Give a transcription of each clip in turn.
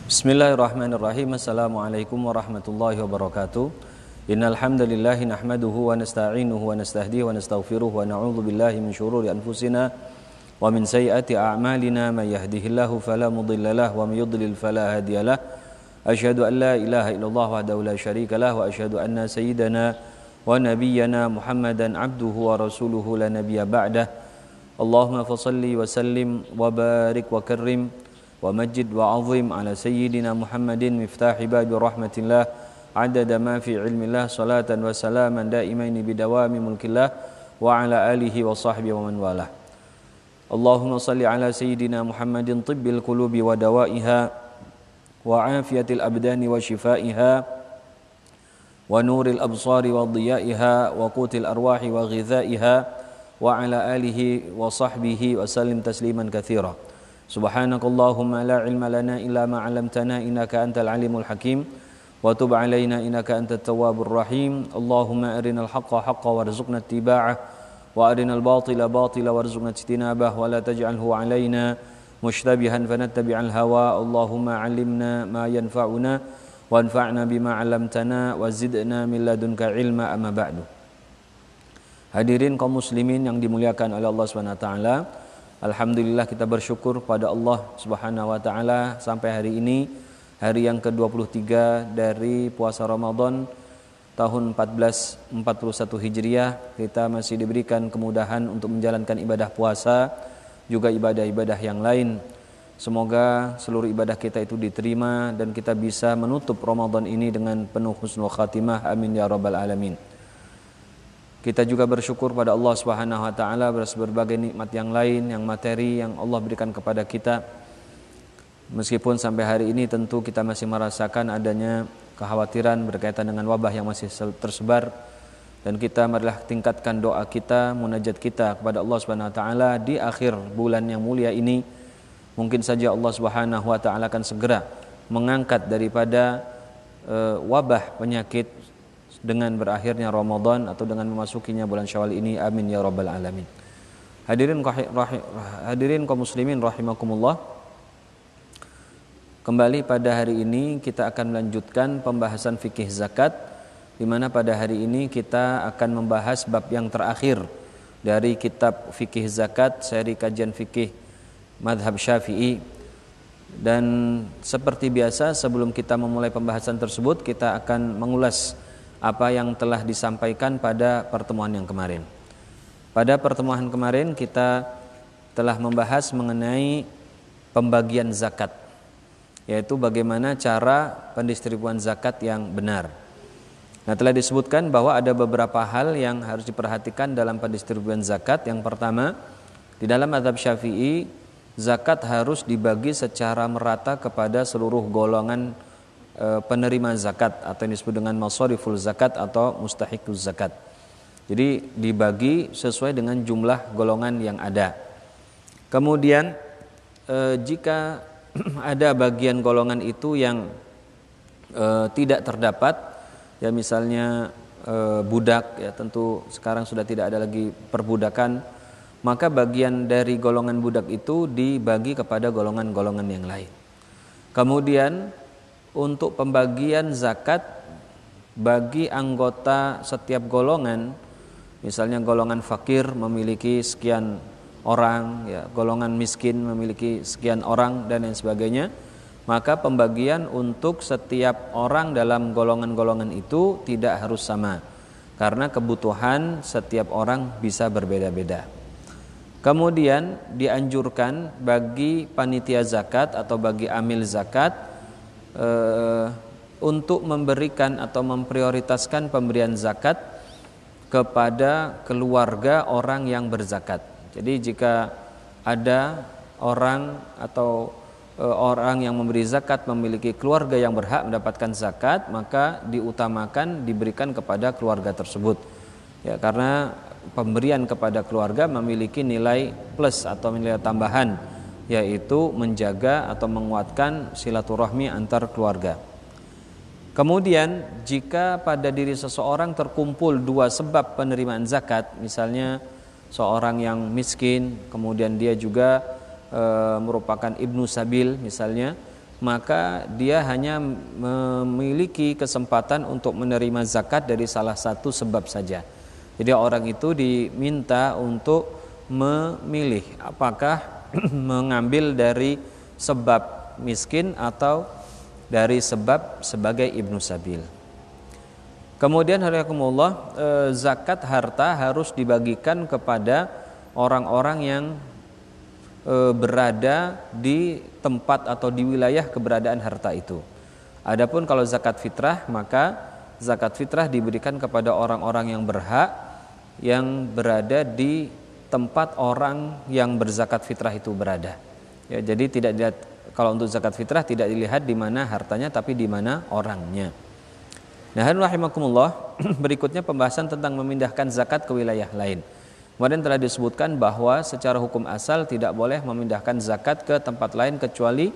Bismillahirrahmanirrahim. Assalamualaikum warahmatullahi wabarakatuh. Innal hamdalillah nahmaduhu wa nasta'inuhu wa nastahdihi wa nastaghfiruh wa na'udzu billahi min shururi anfusina wa min sayyiati a'malina may yahdihillahu fala mudhillalah wa may yudlil fala hadiyalah. Asyhadu an la ilaha illallah wahdahu la syarikalah wa asyhadu anna sayyidana wa nabiyyana Muhammadan abduhu wa rasuluhu la nabiyya ba'dah. Allahumma fashalli wa sallim wa barik wa karrim wa majid wa azim ala sayyidina Muhammadin miftahi babi rahmatillah adada ma fi ilmillah salatan wa salaman daimaini bidawami mulkillah wa ala alihi wa sahbihi wa man walah. Allahumma salli ala sayyidina Muhammadin tibbil qulubi wa dawaiha wa afiyatil abdani wa shifaiha wa nuril absari wa diyaiha wa qutil arwahi wa ghidhaiha wa ala alihi wa sahbihi wa sallim tasliman katsira. Subhanakallahumma la ilma lana illa ma 'allamtana innaka antal alimul hakim wa tub 'alaina innaka antat tawwabur rahim. Allahumma arinal haqqa haqqan warzuqna ittiba'ah wa arinal batila batila warzuqna ijtinabah wa la taj'alhu 'alaina mushtabihan fanattabi'al hawa. Allahumma 'allimna ma yanfa'una wanfa'na bima 'allamtana wa zidna min ladunka ilma amma ba'du. Hadirin kaum muslimin yang dimuliakan oleh Allah Subhanahu wa taala, alhamdulillah kita bersyukur pada Allah Subhanahu wa taala sampai hari ini, hari yang ke-23 dari puasa Ramadan tahun 1441 Hijriah, kita masih diberikan kemudahan untuk menjalankan ibadah puasa, juga ibadah-ibadah yang lain. Semoga seluruh ibadah kita itu diterima dan kita bisa menutup Ramadan ini dengan penuh husnul khatimah. Amin ya rabbal alamin. Kita juga bersyukur pada Allah Subhanahu wa taala atas berbagai nikmat yang lain, yang materi yang Allah berikan kepada kita. Meskipun sampai hari ini tentu kita masih merasakan adanya kekhawatiran berkaitan dengan wabah yang masih tersebar, dan kita marilah tingkatkan doa kita, munajat kita kepada Allah Subhanahu wa taala di akhir bulan yang mulia ini. Mungkin saja Allah Subhanahu wa taala akan segera mengangkat daripada wabah penyakit dengan berakhirnya Ramadan atau dengan memasukinya bulan Syawal ini. Amin ya rabbal alamin. Hadirin kaum muslimin rahimakumullah. Kembali pada hari ini kita akan melanjutkan pembahasan fikih zakat, di mana pada hari ini kita akan membahas bab yang terakhir dari kitab fikih zakat seri kajian fikih madhab Syafi'i. Dan seperti biasa, sebelum kita memulai pembahasan tersebut, kita akan mengulas apa yang telah disampaikan pada pertemuan yang kemarin. Pada pertemuan kemarin kita telah membahas mengenai pembagian zakat, yaitu bagaimana cara pendistribusian zakat yang benar. Nah, telah disebutkan bahwa ada beberapa hal yang harus diperhatikan dalam pendistribusian zakat. Yang pertama, di dalam mazhab Syafi'i, zakat harus dibagi secara merata kepada seluruh golongan penerima zakat, atau yang disebut dengan mashariful zakat atau mustahiquz zakat. Jadi dibagi sesuai dengan jumlah golongan yang ada. Kemudian jika ada bagian golongan itu yang tidak terdapat, ya misalnya budak, ya tentu sekarang sudah tidak ada lagi perbudakan, maka bagian dari golongan budak itu dibagi kepada golongan-golongan yang lain. Kemudian untuk pembagian zakat bagi anggota setiap golongan, misalnya golongan fakir memiliki sekian orang, ya, golongan miskin memiliki sekian orang dan lain sebagainya, maka pembagian untuk setiap orang dalam golongan-golongan itu tidak harus sama, karena kebutuhan setiap orang bisa berbeda-beda. Kemudian dianjurkan bagi panitia zakat atau bagi amil zakat untuk memberikan atau memprioritaskan pemberian zakat kepada keluarga orang yang berzakat. Jadi jika ada orang atau orang yang memberi zakat memiliki keluarga yang berhak mendapatkan zakat, maka diutamakan diberikan kepada keluarga tersebut. Ya, karena pemberian kepada keluarga memiliki nilai plus atau nilai tambahan, yaitu menjaga atau menguatkan silaturahmi antar keluarga. Kemudian jika pada diri seseorang terkumpul dua sebab penerimaan zakat, misalnya seorang yang miskin, kemudian dia juga merupakan ibnu sabil misalnya, maka dia hanya memiliki kesempatan untuk menerima zakat dari salah satu sebab saja. Jadi orang itu diminta untuk memilih apakah mengambil dari sebab miskin atau dari sebab sebagai ibnu sabil. Kemudian hadirakumullah, zakat harta harus dibagikan kepada orang-orang yang berada di tempat atau di wilayah keberadaan harta itu. Adapun kalau zakat fitrah, maka zakat fitrah diberikan kepada orang-orang yang berhak yang berada di tempat orang yang berzakat fitrah itu berada. Ya, jadi tidak dilihat, kalau untuk zakat fitrah tidak dilihat di mana hartanya tapi di mana orangnya. Nah, rahimakumullah, berikutnya pembahasan tentang memindahkan zakat ke wilayah lain. Kemudian telah disebutkan bahwa secara hukum asal tidak boleh memindahkan zakat ke tempat lain kecuali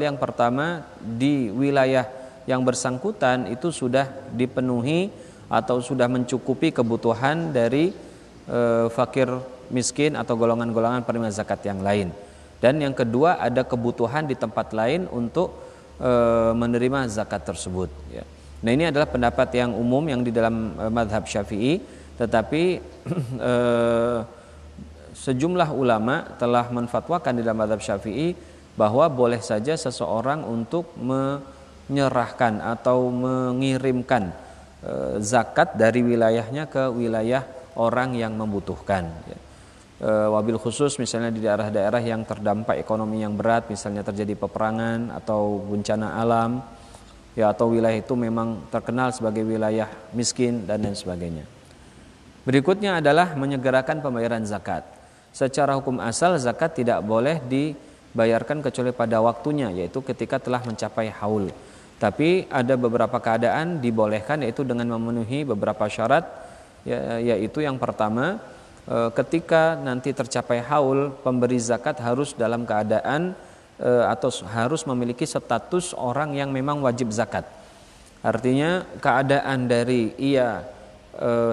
yang pertama di wilayah yang bersangkutan itu sudah dipenuhi atau sudah mencukupi kebutuhan dari fakir miskin atau golongan-golongan penerima zakat yang lain. Dan yang kedua ada kebutuhan di tempat lain untuk menerima zakat tersebut. Ya. Nah, ini adalah pendapat yang umum yang di dalam mazhab Syafi'i. Tetapi sejumlah ulama telah menfatwakan di dalam mazhab Syafi'i bahwa boleh saja seseorang untuk menyerahkan atau mengirimkan zakat dari wilayahnya ke wilayah orang yang membutuhkan. Wabil khusus misalnya di daerah-daerah yang terdampak ekonomi yang berat, misalnya terjadi peperangan atau bencana alam, ya, atau wilayah itu memang terkenal sebagai wilayah miskin dan lain sebagainya. Berikutnya adalah menyegerakan pembayaran zakat. Secara hukum asal zakat tidak boleh dibayarkan kecuali pada waktunya, yaitu ketika telah mencapai haul. Tapi ada beberapa keadaan dibolehkan, yaitu dengan memenuhi beberapa syarat, yaitu yang pertama, ketika nanti tercapai haul, pemberi zakat harus dalam keadaan atau harus memiliki status orang yang memang wajib zakat. Artinya keadaan dari ia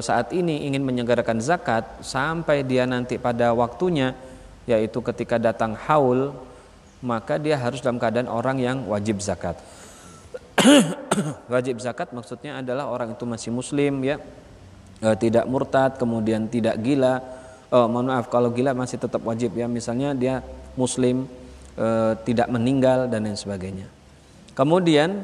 saat ini ingin menyegerakan zakat sampai dia nanti pada waktunya, yaitu ketika datang haul, maka dia harus dalam keadaan orang yang wajib zakat. Wajib zakat maksudnya adalah orang itu masih muslim, ya, tidak murtad, kemudian tidak gila. Mohon maaf, kalau gila masih tetap wajib, ya, misalnya dia muslim, tidak meninggal dan lain sebagainya. Kemudian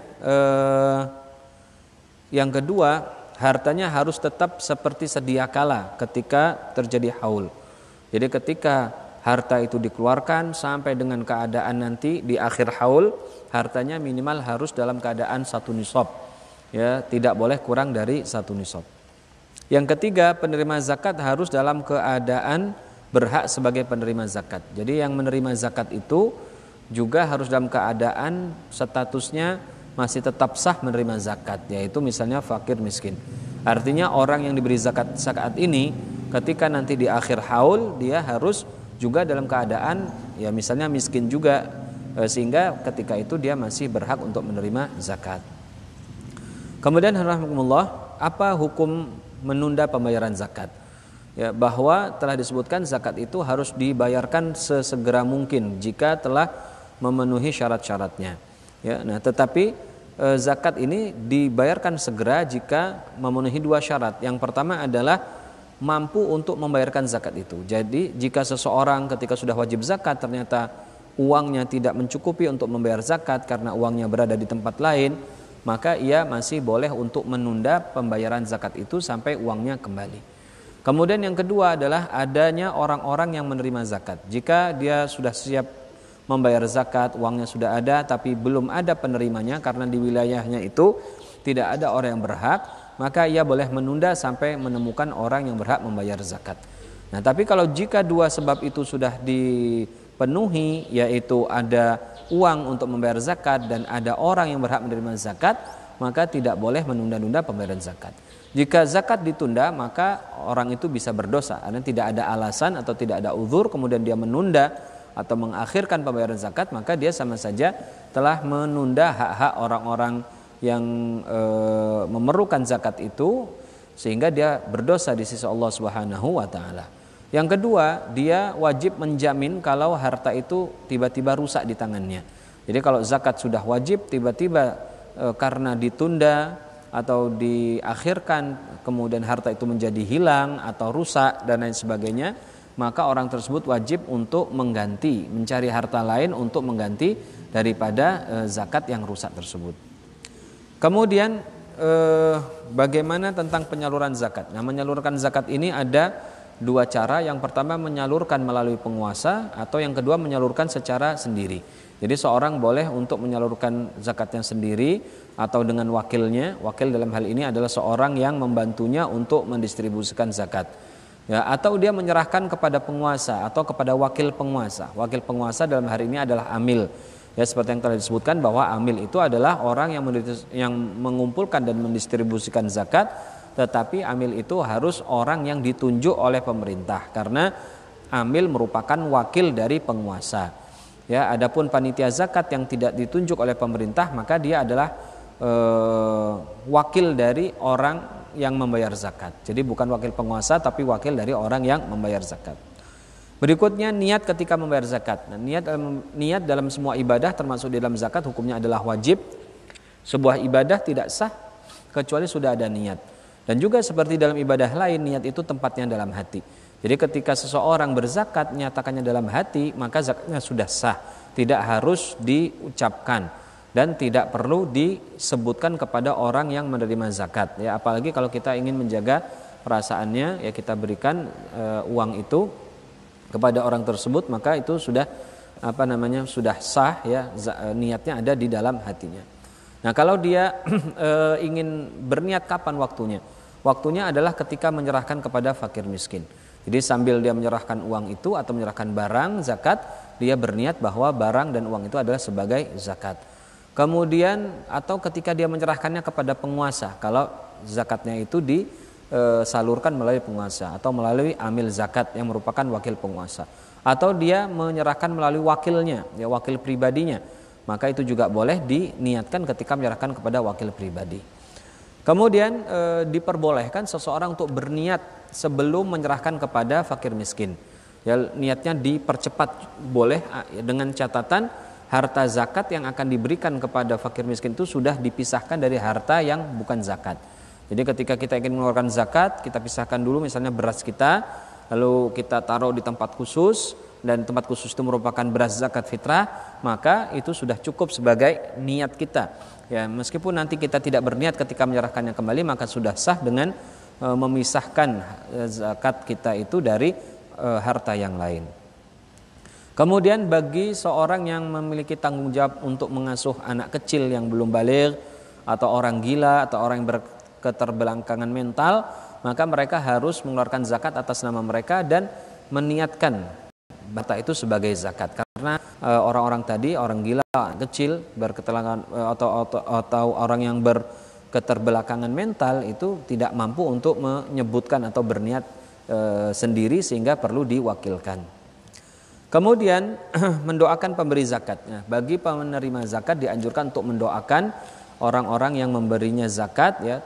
yang kedua, hartanya harus tetap seperti sedia kala ketika terjadi haul. Jadi ketika harta itu dikeluarkan sampai dengan keadaan nanti di akhir haul, hartanya minimal harus dalam keadaan 1 nisab. Ya, tidak boleh kurang dari 1 nisab. Yang ketiga, penerima zakat harus dalam keadaan berhak sebagai penerima zakat. Jadi yang menerima zakat itu juga harus dalam keadaan statusnya masih tetap sah menerima zakat, yaitu misalnya fakir miskin. Artinya orang yang diberi zakat saat ini ketika nanti di akhir haul dia harus juga dalam keadaan, ya, misalnya miskin juga, sehingga ketika itu dia masih berhak untuk menerima zakat. Kemudian alhamdulillah, apa hukum menunda pembayaran zakat? Ya, bahwa telah disebutkan zakat itu harus dibayarkan sesegera mungkin jika telah memenuhi syarat-syaratnya. Ya, nah tetapi zakat ini dibayarkan segera jika memenuhi 2 syarat. Yang pertama adalah mampu untuk membayarkan zakat itu. Jadi jika seseorang ketika sudah wajib zakat ternyata uangnya tidak mencukupi untuk membayar zakat karena uangnya berada di tempat lain, maka ia masih boleh untuk menunda pembayaran zakat itu sampai uangnya kembali. Kemudian yang kedua adalah adanya orang-orang yang menerima zakat. Jika dia sudah siap membayar zakat, uangnya sudah ada tapi belum ada penerimanya karena di wilayahnya itu tidak ada orang yang berhak, maka ia boleh menunda sampai menemukan orang yang berhak membayar zakat. Nah, tapi kalau jika 2 sebab itu sudah dipenuhi, yaitu ada uang untuk membayar zakat dan ada orang yang berhak menerima zakat, maka tidak boleh menunda-nunda pembayaran zakat. Jika zakat ditunda, maka orang itu bisa berdosa karena tidak ada alasan atau tidak ada uzur kemudian dia menunda atau mengakhirkan pembayaran zakat, maka dia sama saja telah menunda hak-hak orang-orang yang memerlukan zakat itu, sehingga dia berdosa di sisi Allah Subhanahu wa taala. Yang kedua, dia wajib menjamin kalau harta itu tiba-tiba rusak di tangannya. Jadi kalau zakat sudah wajib tiba-tiba karena ditunda atau diakhirkan kemudian harta itu menjadi hilang atau rusak dan lain sebagainya, maka orang tersebut wajib untuk mengganti, mencari harta lain untuk mengganti daripada zakat yang rusak tersebut. Kemudian bagaimana tentang penyaluran zakat? Nah, menyalurkan zakat ini ada dua cara. Yang pertama menyalurkan melalui penguasa, atau yang kedua menyalurkan secara sendiri. Jadi seorang boleh untuk menyalurkan zakatnya sendiri atau dengan wakilnya. Wakil dalam hal ini adalah seorang yang membantunya untuk mendistribusikan zakat. Ya, atau dia menyerahkan kepada penguasa atau kepada wakil penguasa. Wakil penguasa dalam hari ini adalah amil. Ya, seperti yang telah disebutkan bahwa amil itu adalah orang yang mengumpulkan dan mendistribusikan zakat, tetapi amil itu harus orang yang ditunjuk oleh pemerintah karena amil merupakan wakil dari penguasa. Ya, adapun panitia zakat yang tidak ditunjuk oleh pemerintah, maka dia adalah wakil dari orang yang membayar zakat. Jadi bukan wakil penguasa tapi wakil dari orang yang membayar zakat. Berikutnya niat ketika membayar zakat. Nah, niat dalam semua ibadah termasuk di dalam zakat hukumnya adalah wajib. Sebuah ibadah tidak sah kecuali sudah ada niat. Dan juga seperti dalam ibadah lain, niat itu tempatnya dalam hati. Jadi ketika seseorang berzakat nyatakannya dalam hati, maka zakatnya sudah sah, tidak harus diucapkan dan tidak perlu disebutkan kepada orang yang menerima zakat. Ya, apalagi kalau kita ingin menjaga perasaannya, ya kita berikan uang itu kepada orang tersebut, maka itu sudah sudah sah, ya, niatnya ada di dalam hatinya. Nah, kalau dia ingin berniat kapan waktunya? Waktunya adalah ketika menyerahkan kepada fakir miskin. Jadi sambil dia menyerahkan uang itu atau menyerahkan barang zakat, dia berniat bahwa barang dan uang itu adalah sebagai zakat. Kemudian atau ketika dia menyerahkannya kepada penguasa, kalau zakatnya itu disalurkan melalui penguasa atau melalui amil zakat yang merupakan wakil penguasa, atau dia menyerahkan melalui wakilnya, ya wakil pribadinya, maka itu juga boleh diniatkan ketika menyerahkan kepada wakil pribadi. Kemudian diperbolehkan seseorang untuk berniat sebelum menyerahkan kepada fakir miskin. Ya, niatnya dipercepat boleh, dengan catatan harta zakat yang akan diberikan kepada fakir miskin itu sudah dipisahkan dari harta yang bukan zakat. Jadi ketika kita ingin mengeluarkan zakat, kita pisahkan dulu misalnya beras kita, lalu kita taruh di tempat khusus, dan tempat khusus itu merupakan beras zakat fitrah, maka itu sudah cukup sebagai niat kita. Ya, meskipun nanti kita tidak berniat ketika menyerahkannya kembali, maka sudah sah dengan memisahkan zakat kita itu dari harta yang lain. Kemudian bagi seorang yang memiliki tanggung jawab untuk mengasuh anak kecil yang belum baligh, atau orang gila, atau orang yang berketerbelakangan mental, maka mereka harus mengeluarkan zakat atas nama mereka dan meniatkan harta itu sebagai zakat. Karena orang-orang tadi, orang gila, kecil, atau orang yang berketerbelakangan mental itu tidak mampu untuk menyebutkan atau berniat sendiri sehingga perlu diwakilkan. Kemudian mendoakan pemberi zakat. Nah, bagi penerima zakat dianjurkan untuk mendoakan orang-orang yang memberinya zakat, ya,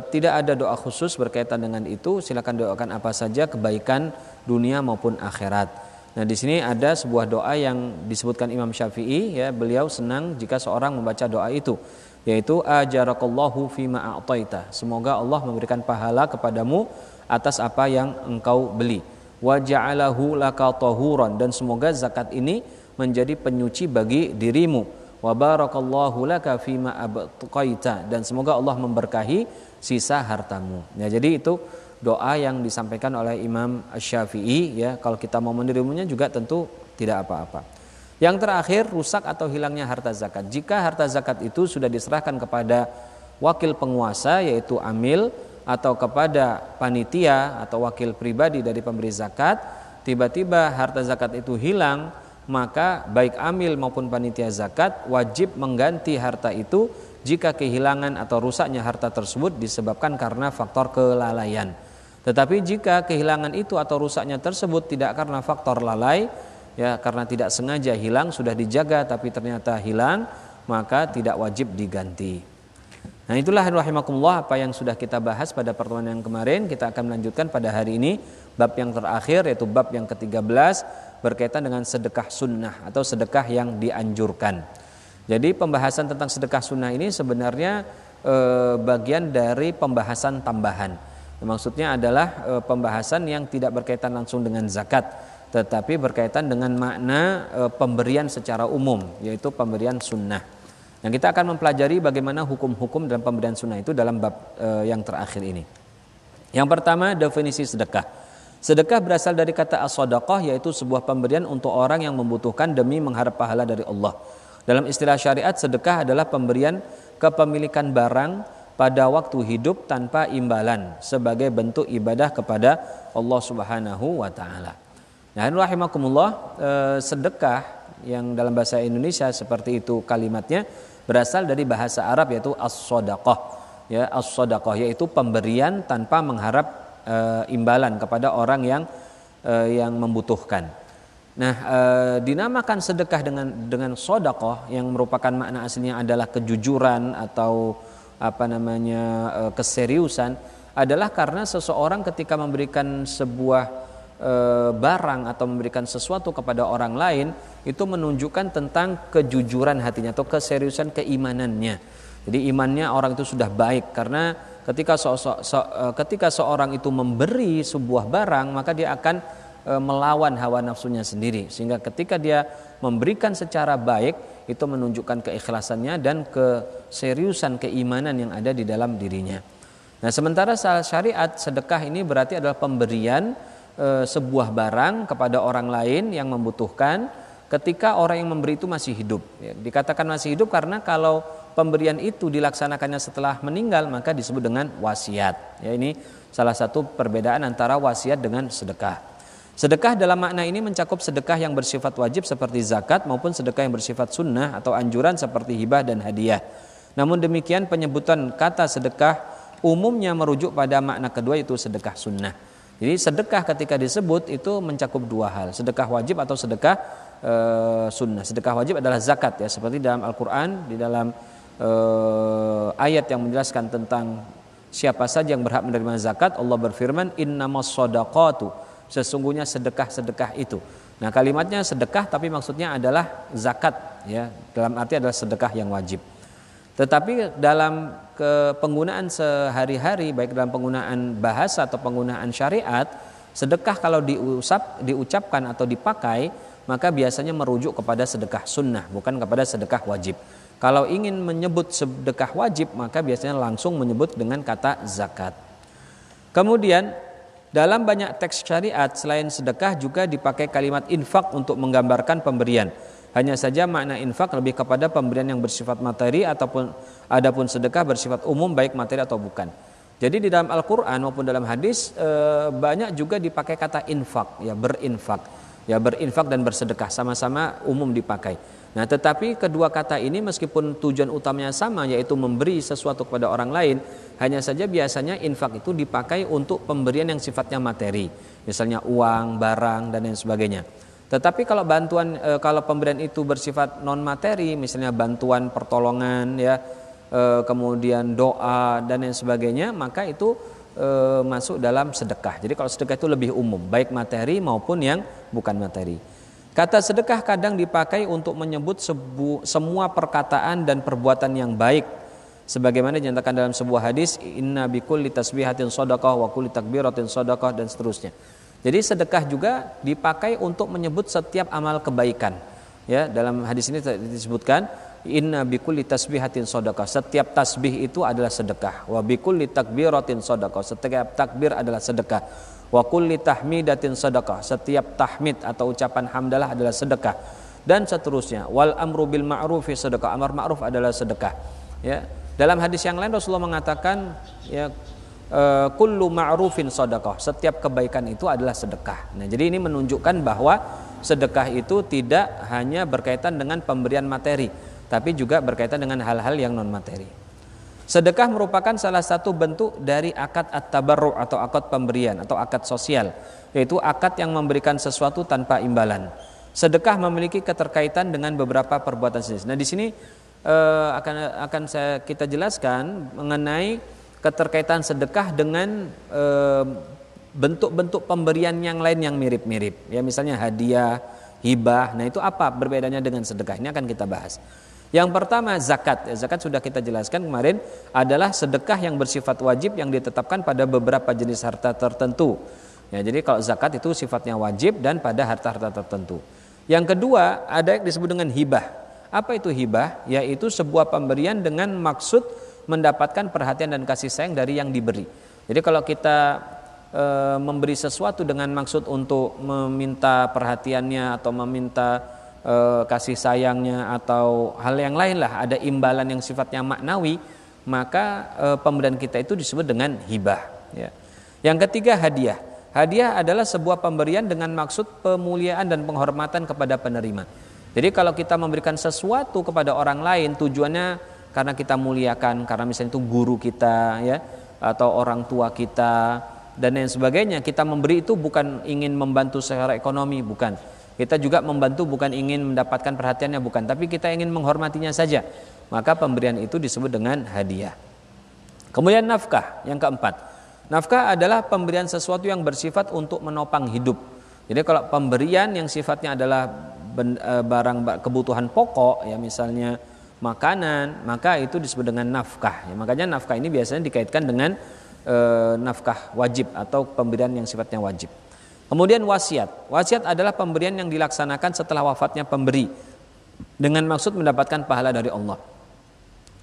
tidak ada doa khusus berkaitan dengan itu. Silakan doakan apa saja kebaikan dunia maupun akhirat. Nah, di sini ada sebuah doa yang disebutkan Imam Syafi'i, ya, beliau senang jika seorang membaca doa itu, yaitu ajarakallahu fima a'taita. Semoga Allah memberikan pahala kepadamu atas apa yang engkau beli. Wa ja'alahu laka tahuran, dan semoga zakat ini menjadi penyuci bagi dirimu. Wa barakallahu laka fima abqaita, dan semoga Allah memberkahi sisa hartamu. Ya, jadi itu doa yang disampaikan oleh Imam Syafi'i, ya. Kalau kita mau menerimanya juga tentu tidak apa-apa. Yang terakhir, rusak atau hilangnya harta zakat. Jika harta zakat itu sudah diserahkan kepada wakil penguasa, yaitu amil, atau kepada panitia atau wakil pribadi dari pemberi zakat, tiba-tiba harta zakat itu hilang, maka baik amil maupun panitia zakat wajib mengganti harta itu jika kehilangan atau rusaknya harta tersebut disebabkan karena faktor kelalaian. Tetapi jika kehilangan itu atau rusaknya tersebut tidak karena faktor lalai, ya, karena tidak sengaja hilang, sudah dijaga tapi ternyata hilang, maka tidak wajib diganti. Nah, itulah rahimakumullah apa yang sudah kita bahas pada pertemuan yang kemarin. Kita akan melanjutkan pada hari ini bab yang terakhir, yaitu bab yang ke-13, berkaitan dengan sedekah sunnah atau sedekah yang dianjurkan. Jadi pembahasan tentang sedekah sunnah ini sebenarnya bagian dari pembahasan tambahan. Maksudnya adalah pembahasan yang tidak berkaitan langsung dengan zakat, tetapi berkaitan dengan makna pemberian secara umum, yaitu pemberian sunnah. Nah, kita akan mempelajari bagaimana hukum-hukum dalam pemberian sunnah itu dalam bab yang terakhir ini. Yang pertama, definisi sedekah. Sedekah berasal dari kata as-shadaqah, yaitu sebuah pemberian untuk orang yang membutuhkan demi mengharap pahala dari Allah. Dalam istilah syariat, sedekah adalah pemberian kepemilikan barang pada waktu hidup tanpa imbalan sebagai bentuk ibadah kepada Allah Subhanahu wa taala. Nah, rahimakumullah, sedekah yang dalam bahasa Indonesia seperti itu kalimatnya berasal dari bahasa Arab, yaitu as-shadaqah. Ya, as-shadaqah yaitu pemberian tanpa mengharap imbalan kepada orang yang membutuhkan. Nah, dinamakan sedekah dengan sedekah yang merupakan makna aslinya adalah kejujuran atau keseriusan, adalah karena seseorang ketika memberikan sebuah barang atau memberikan sesuatu kepada orang lain itu menunjukkan tentang kejujuran hatinya atau keseriusan keimanannya. Jadi imannya orang itu sudah baik, karena ketika seorang itu memberi sebuah barang, maka dia akan melawan hawa nafsunya sendiri, sehingga ketika dia memberikan secara baik itu menunjukkan keikhlasannya dan keseriusan keimanan yang ada di dalam dirinya. Nah, sementara syariat sedekah ini berarti adalah pemberian sebuah barang kepada orang lain yang membutuhkan ketika orang yang memberi itu masih hidup. Ya, dikatakan masih hidup karena kalau pemberian itu dilaksanakannya setelah meninggal maka disebut dengan wasiat. Ya, ini salah satu perbedaan antara wasiat dengan sedekah. Sedekah dalam makna ini mencakup sedekah yang bersifat wajib seperti zakat maupun sedekah yang bersifat sunnah atau anjuran seperti hibah dan hadiah. Namun demikian, penyebutan kata sedekah umumnya merujuk pada makna kedua, yaitu sedekah sunnah. Jadi sedekah ketika disebut itu mencakup dua hal, sedekah wajib atau sedekah sunnah. Sedekah wajib adalah zakat, ya, seperti dalam Al-Quran, di dalam ayat yang menjelaskan tentang siapa saja yang berhak menerima zakat, Allah berfirman, innamas shadaqatu, sesungguhnya sedekah-sedekah itu. Nah, kalimatnya sedekah tapi maksudnya adalah zakat, ya, dalam arti adalah sedekah yang wajib. Tetapi dalam penggunaan sehari-hari, baik dalam penggunaan bahasa atau penggunaan syariat, sedekah kalau diucapkan atau dipakai, maka biasanya merujuk kepada sedekah sunnah, bukan kepada sedekah wajib. Kalau ingin menyebut sedekah wajib, maka biasanya langsung menyebut dengan kata zakat. Kemudian dalam banyak teks syariat selain sedekah juga dipakai kalimat infak untuk menggambarkan pemberian. Hanya saja makna infak lebih kepada pemberian yang bersifat materi, adapun sedekah bersifat umum baik materi atau bukan. Jadi di dalam Al-Quran maupun dalam hadis banyak juga dipakai kata infak, ya, berinfak. Ya, berinfak dan bersedekah sama-sama umum dipakai. Nah, tetapi kedua kata ini meskipun tujuan utamanya sama, yaitu memberi sesuatu kepada orang lain, hanya saja biasanya infak itu dipakai untuk pemberian yang sifatnya materi, misalnya uang, barang, dan lain sebagainya. Tetapi kalau kalau pemberian itu bersifat non materi, misalnya bantuan pertolongan, ya, kemudian doa dan lain sebagainya, maka itu masuk dalam sedekah. Jadi kalau sedekah itu lebih umum, baik materi maupun yang bukan materi. Kata sedekah kadang dipakai untuk menyebut semua perkataan dan perbuatan yang baik, sebagaimana dinyatakan dalam sebuah hadis, inna bikulli tasbihatin shadaqah wa kulli takbiratin shadaqah, dan seterusnya. Jadi sedekah juga dipakai untuk menyebut setiap amal kebaikan. Ya, dalam hadis ini disebutkan inna bikulli tasbihatin shadaqah, setiap tasbih itu adalah sedekah. Wa bikulli takbiratin shadaqah, setiap takbir adalah sedekah. Wa kulli tahmidatin sedekah, setiap tahmid atau ucapan hamdalah adalah sedekah, dan seterusnya. Wal amru bil ma'rufi sedekah, amar ma'ruf adalah sedekah. Ya, dalam hadis yang lain Rasulullah mengatakan, ya, kullu ma'rufin sedekah, setiap kebaikan itu adalah sedekah. Nah, jadi ini menunjukkan bahwa sedekah itu tidak hanya berkaitan dengan pemberian materi, tapi juga berkaitan dengan hal-hal yang non materi. Sedekah merupakan salah satu bentuk dari akad at-tabarru' atau akad pemberian atau akad sosial, yaitu akad yang memberikan sesuatu tanpa imbalan. Sedekah memiliki keterkaitan dengan beberapa perbuatan jenis. Nah, di sini akan kita jelaskan mengenai keterkaitan sedekah dengan bentuk-bentuk pemberian yang lain yang mirip-mirip. Ya misalnya hadiah, hibah. Nah itu apa berbedanya dengan sedekah? Ini akan kita bahas. Yang pertama zakat. Ya, zakat sudah kita jelaskan kemarin adalah sedekah yang bersifat wajib yang ditetapkan pada beberapa jenis harta tertentu. Ya, jadi kalau zakat itu sifatnya wajib dan pada harta-harta tertentu. Yang kedua ada yang disebut dengan hibah. Apa itu hibah? Yaitu sebuah pemberian dengan maksud mendapatkan perhatian dan kasih sayang dari yang diberi. Jadi kalau kita memberi sesuatu dengan maksud untuk meminta perhatiannya atau meminta kasih sayangnya atau hal yang lain lah, ada imbalan yang sifatnya maknawi, maka pemberian kita itu disebut dengan hibah. Ya. Yang ketiga hadiah. Hadiah adalah sebuah pemberian dengan maksud pemuliaan dan penghormatan kepada penerima. Jadi kalau kita memberikan sesuatu kepada orang lain tujuannya karena kita muliakan, karena misalnya itu guru kita ya, atau orang tua kita dan lain sebagainya, kita memberi itu bukan ingin membantu secara ekonomi, bukan. Kita juga membantu bukan ingin mendapatkan perhatiannya, bukan, tapi kita ingin menghormatinya saja. Maka pemberian itu disebut dengan hadiah. Kemudian nafkah, yang keempat. Nafkah adalah pemberian sesuatu yang bersifat untuk menopang hidup. Jadi kalau pemberian yang sifatnya adalah barang kebutuhan pokok, ya misalnya makanan, maka itu disebut dengan nafkah. Ya, makanya nafkah ini biasanya dikaitkan dengan nafkah wajib atau pemberian yang sifatnya wajib. Kemudian wasiat. Wasiat adalah pemberian yang dilaksanakan setelah wafatnya pemberi dengan maksud mendapatkan pahala dari Allah.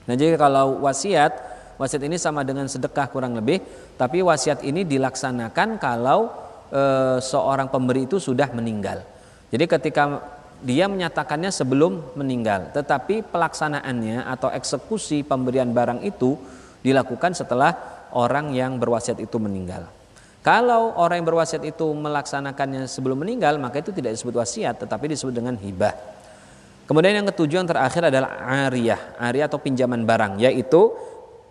Nah, jadi kalau wasiat ini sama dengan sedekah kurang lebih, tapi wasiat ini dilaksanakan kalau seorang pemberi itu sudah meninggal. Jadi ketika dia menyatakannya sebelum meninggal, tetapi pelaksanaannya atau eksekusi pemberian barang itu dilakukan setelah orang yang berwasiat itu meninggal. Kalau orang yang berwasiat itu melaksanakannya sebelum meninggal, maka itu tidak disebut wasiat, tetapi disebut dengan hibah. Kemudian yang ketujuh yang terakhir adalah ariyah. Ariyah atau pinjaman barang, yaitu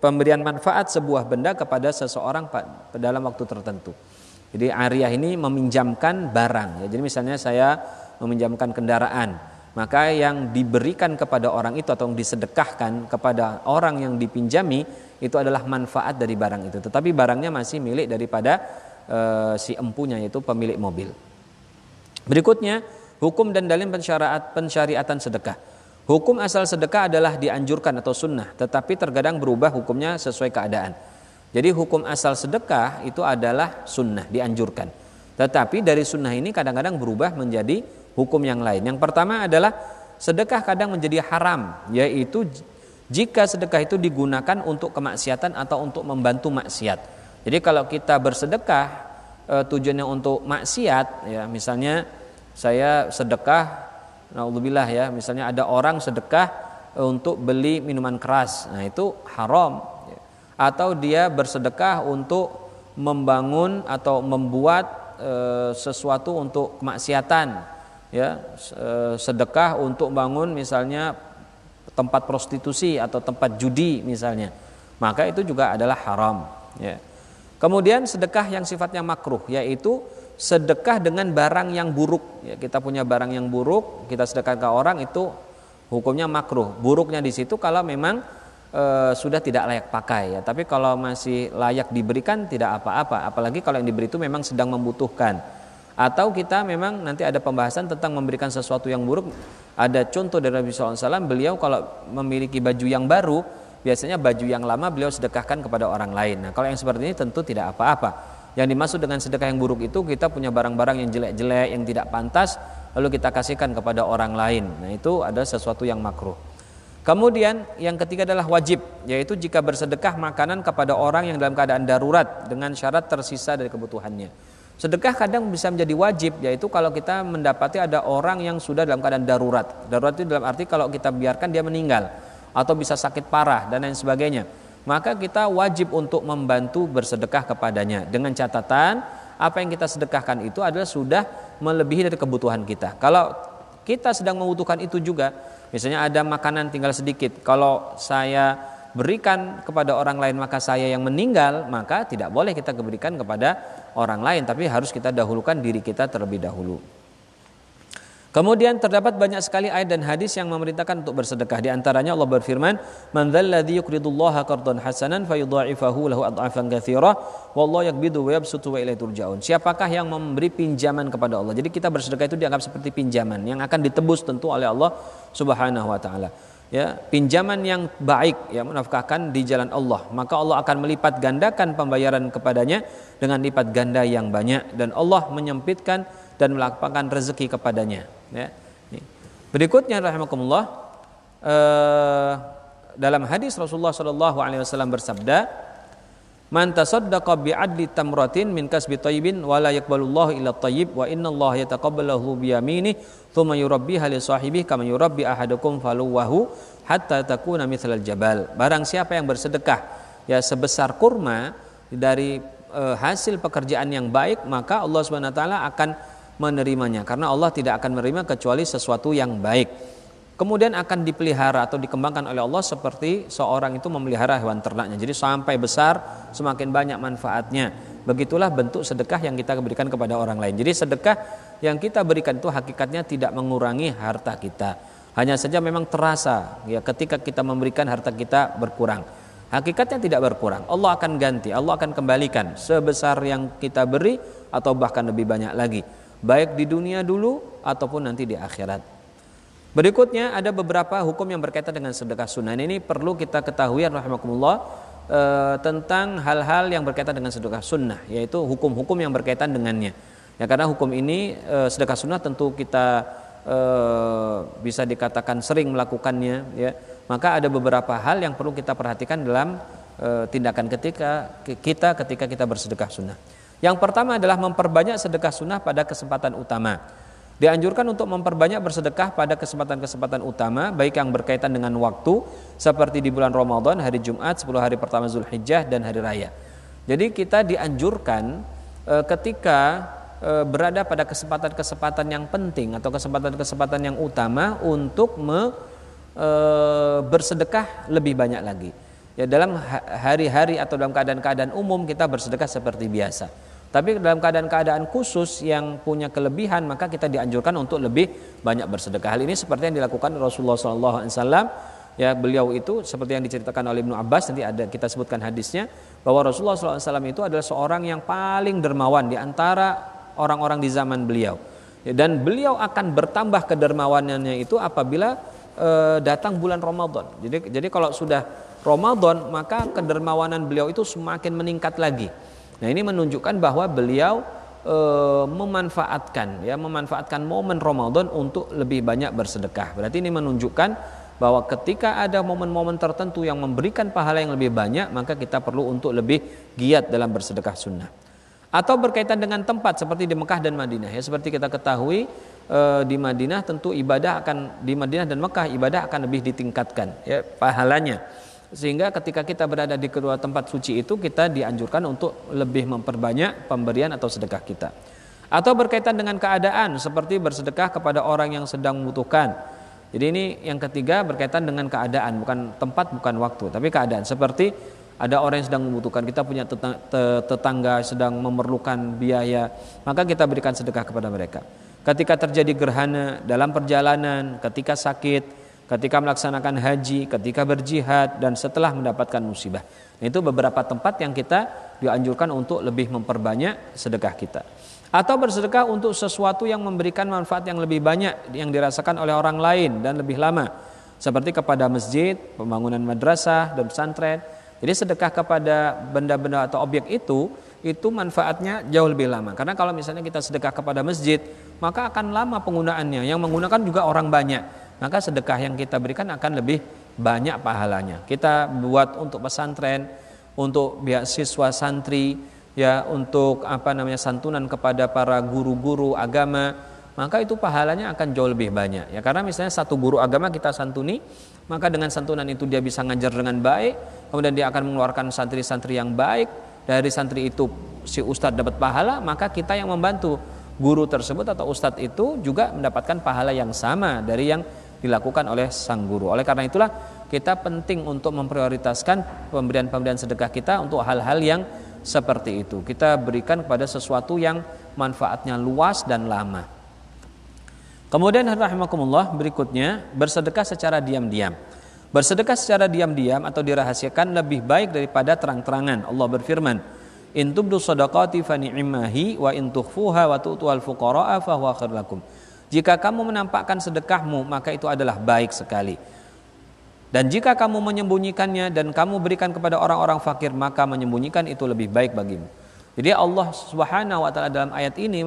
pemberian manfaat sebuah benda kepada seseorang dalam waktu tertentu. Jadi ariyah ini meminjamkan barang. Ya, jadi misalnya saya meminjamkan kendaraan, maka yang diberikan kepada orang itu atau yang disedekahkan kepada orang yang dipinjami itu adalah manfaat dari barang itu. Tetapi barangnya masih milik daripada si empunya, yaitu pemilik mobil. Berikutnya hukum dan dalil pensyariatan sedekah. Hukum asal sedekah adalah dianjurkan atau sunnah, tetapi terkadang berubah hukumnya sesuai keadaan. Jadi hukum asal sedekah itu adalah sunnah, dianjurkan. Tetapi dari sunnah ini kadang-kadang berubah menjadi hukum yang lain. Yang pertama adalah sedekah kadang menjadi haram, yaitu jika sedekah itu digunakan untuk kemaksiatan atau untuk membantu maksiat. Jadi kalau kita bersedekah tujuannya untuk maksiat, ya misalnya saya sedekah, naudzubillah ya, misalnya ada orang sedekah untuk beli minuman keras, nah itu haram. Atau dia bersedekah untuk membangun atau membuat sesuatu untuk kemaksiatan, ya sedekah untuk bangun misalnya tempat prostitusi atau tempat judi misalnya, maka itu juga adalah haram. Ya. Kemudian sedekah yang sifatnya makruh, yaitu sedekah dengan barang yang buruk. Ya, kita punya barang yang buruk, kita sedekah ke orang, itu hukumnya makruh. Buruknya di situ kalau memang sudah tidak layak pakai. Ya. Tapi kalau masih layak diberikan tidak apa-apa. Apalagi kalau yang diberi itu memang sedang membutuhkan. Atau kita memang nanti ada pembahasan tentang memberikan sesuatu yang buruk. Ada contoh dari Nabi SAW, beliau kalau memiliki baju yang baru, biasanya baju yang lama beliau sedekahkan kepada orang lain. Nah, kalau yang seperti ini tentu tidak apa-apa. Yang dimaksud dengan sedekah yang buruk itu kita punya barang-barang yang jelek-jelek, yang tidak pantas, lalu kita kasihkan kepada orang lain. Nah, itu adalah sesuatu yang makruh. Kemudian yang ketiga adalah wajib, yaitu jika bersedekah makanan kepada orang yang dalam keadaan darurat dengan syarat tersisa dari kebutuhannya. Sedekah kadang bisa menjadi wajib, yaitu kalau kita mendapati ada orang yang sudah dalam keadaan darurat. Darurat itu dalam arti kalau kita biarkan dia meninggal atau bisa sakit parah dan lain sebagainya, maka kita wajib untuk membantu bersedekah kepadanya dengan catatan apa yang kita sedekahkan itu adalah sudah melebihi dari kebutuhan kita. Kalau kita sedang membutuhkan itu juga, misalnya ada makanan tinggal sedikit, kalau saya berikan kepada orang lain maka saya yang meninggal, maka tidak boleh kita berikan kepada orang lain, tapi harus kita dahulukan diri kita terlebih dahulu. Kemudian terdapat banyak sekali ayat dan hadis yang memerintahkan untuk bersedekah. Di antaranya Allah berfirman, "Man dzalladzi yuqridullaha qardan hasanan fayudha'ifahu lahu adhafan katsira, wallahu yaqbidu wa yabsutu wa ilaihi turja'un." Siapakah yang memberi pinjaman kepada Allah? Jadi kita bersedekah itu dianggap seperti pinjaman yang akan ditebus tentu oleh Allah Subhanahu wa taala. Ya, pinjaman yang baik, ya, menafkahkan di jalan Allah, maka Allah akan melipat gandakan pembayaran kepadanya dengan lipat ganda yang banyak, dan Allah menyempitkan dan melapangkan rezeki kepadanya. Ya. Berikutnya rahimakumullah, dalam hadis Rasulullah SAW bersabda, "Man tasaddaqa bi'adli tamratin min kasbi thayyibin wa la yaqbalullahu illa thayyib wa innallaha yataqabbaluhu bi yaminihi thumma yurabbiha li sahibihi kama yurabbi ahadukum faluwahu hatta takuna mithlal jabal." Barang siapa yang bersedekah ya sebesar kurma dari hasil pekerjaan yang baik, maka Allah Subhanahu wa taala akan menerimanya, karena Allah tidak akan menerima kecuali sesuatu yang baik. Kemudian akan dipelihara atau dikembangkan oleh Allah seperti seorang itu memelihara hewan ternaknya. Jadi sampai besar, semakin banyak manfaatnya. Begitulah bentuk sedekah yang kita berikan kepada orang lain. Jadi sedekah yang kita berikan itu hakikatnya tidak mengurangi harta kita. Hanya saja memang terasa ya ketika kita memberikan harta kita berkurang. Hakikatnya tidak berkurang. Allah akan ganti, Allah akan kembalikan sebesar yang kita beri atau bahkan lebih banyak lagi. Baik di dunia dulu ataupun nanti di akhirat. Berikutnya ada beberapa hukum yang berkaitan dengan sedekah sunnah. Ini perlu kita ketahui rahimakumullah tentang hal-hal yang berkaitan dengan sedekah sunnah, yaitu hukum-hukum yang berkaitan dengannya. Ya, karena hukum ini sedekah sunnah tentu kita bisa dikatakan sering melakukannya, ya. Maka ada beberapa hal yang perlu kita perhatikan dalam tindakan ketika kita bersedekah sunnah. Yang pertama adalah memperbanyak sedekah sunnah pada kesempatan utama. Dianjurkan untuk memperbanyak bersedekah pada kesempatan-kesempatan utama, baik yang berkaitan dengan waktu seperti di bulan Ramadan, hari Jumat, 10 hari pertama Zulhijjah, dan hari raya. Jadi kita dianjurkan ketika berada pada kesempatan-kesempatan yang penting atau kesempatan-kesempatan yang utama untuk bersedekah lebih banyak lagi. Ya, dalam hari-hari atau dalam keadaan-keadaan umum kita bersedekah seperti biasa. Tapi dalam keadaan-keadaan khusus yang punya kelebihan, maka kita dianjurkan untuk lebih banyak bersedekah. Hal ini seperti yang dilakukan Rasulullah SAW. Ya, beliau itu seperti yang diceritakan oleh Ibnu Abbas, nanti ada kita sebutkan hadisnya, bahwa Rasulullah SAW itu adalah seorang yang paling dermawan di antara orang-orang di zaman beliau. Ya, dan beliau akan bertambah kedermawanannya itu apabila datang bulan Ramadan. Jadi kalau sudah Ramadan, maka kedermawanan beliau itu semakin meningkat lagi. Nah, ini menunjukkan bahwa beliau memanfaatkan momen Ramadan untuk lebih banyak bersedekah. Berarti ini menunjukkan bahwa ketika ada momen-momen tertentu yang memberikan pahala yang lebih banyak, maka kita perlu untuk lebih giat dalam bersedekah sunnah. Atau berkaitan dengan tempat seperti di Mekah dan Madinah. Ya, seperti kita ketahui di Madinah tentu di Madinah dan Mekah ibadah akan lebih ditingkatkan ya pahalanya. Sehingga ketika kita berada di kedua tempat suci itu, kita dianjurkan untuk lebih memperbanyak pemberian atau sedekah kita. Atau berkaitan dengan keadaan seperti bersedekah kepada orang yang sedang membutuhkan. Jadi ini yang ketiga berkaitan dengan keadaan, bukan tempat, bukan waktu, tapi keadaan. Seperti ada orang yang sedang membutuhkan, kita punya tetangga sedang memerlukan biaya, maka kita berikan sedekah kepada mereka. Ketika terjadi gerhana dalam perjalanan, ketika sakit, ketika melaksanakan haji, ketika berjihad, dan setelah mendapatkan musibah. Itu beberapa tempat yang kita dianjurkan untuk lebih memperbanyak sedekah kita. Atau bersedekah untuk sesuatu yang memberikan manfaat yang lebih banyak yang dirasakan oleh orang lain dan lebih lama. Seperti kepada masjid, pembangunan madrasah dan pesantren. Jadi sedekah kepada benda-benda atau objek itu manfaatnya jauh lebih lama. Karena kalau misalnya kita sedekah kepada masjid, maka akan lama penggunaannya. Yang menggunakan juga orang banyak. Maka sedekah yang kita berikan akan lebih banyak pahalanya. Kita buat untuk pesantren, untuk beasiswa santri, ya, untuk santunan kepada para guru-guru agama, maka itu pahalanya akan jauh lebih banyak. Ya, karena misalnya satu guru agama kita santuni, maka dengan santunan itu dia bisa ngajar dengan baik, kemudian dia akan mengeluarkan santri-santri yang baik. Dari santri itu si ustadz dapat pahala, maka kita yang membantu guru tersebut atau ustadz itu juga mendapatkan pahala yang sama dari yang dilakukan oleh sang guru. Oleh karena itulah kita penting untuk memprioritaskan pemberian-pemberian sedekah kita untuk hal-hal yang seperti itu. Kita berikan kepada sesuatu yang manfaatnya luas dan lama. Kemudian rahimakumullah berikutnya bersedekah secara diam-diam. Bersedekah secara diam-diam atau dirahasiakan lebih baik daripada terang-terangan. Allah berfirman, "In tubdu shadaqati fa ni'mahi wa in tukhfuha wa tu'tual fuqara'a fa huwa khairul lakum." Jika kamu menampakkan sedekahmu, maka itu adalah baik sekali. Dan jika kamu menyembunyikannya dan kamu berikan kepada orang-orang fakir, maka menyembunyikan itu lebih baik bagimu. Jadi Allah Subhanahu wa taala dalam ayat ini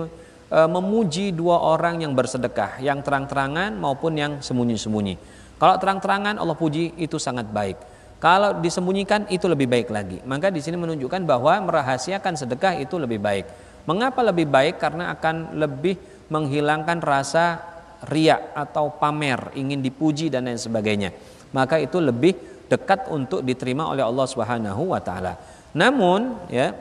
memuji dua orang yang bersedekah, yang terang-terangan maupun yang sembunyi-sembunyi. Kalau terang-terangan Allah puji itu sangat baik. Kalau disembunyikan itu lebih baik lagi. Maka di sini menunjukkan bahwa merahasiakan sedekah itu lebih baik. Mengapa lebih baik? Karena akan lebih menghilangkan rasa riya atau pamer, ingin dipuji dan lain sebagainya. Maka itu lebih dekat untuk diterima oleh Allah Subhanahu wa taala. Namun ya,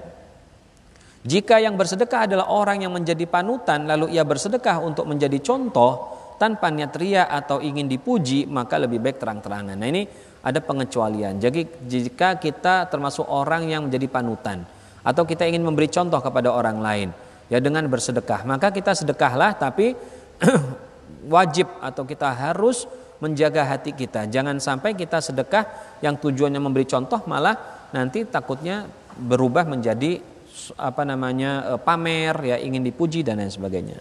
jika yang bersedekah adalah orang yang menjadi panutan, lalu ia bersedekah untuk menjadi contoh tanpa niat riya atau ingin dipuji, maka lebih baik terang-terangan. Nah, ini ada pengecualian. Jadi jika kita termasuk orang yang menjadi panutan atau kita ingin memberi contoh kepada orang lain ya dengan bersedekah, maka kita sedekahlah, tapi wajib atau kita harus menjaga hati kita. Jangan sampai kita sedekah yang tujuannya memberi contoh, malah nanti takutnya berubah menjadi pamer ya, ingin dipuji dan lain sebagainya.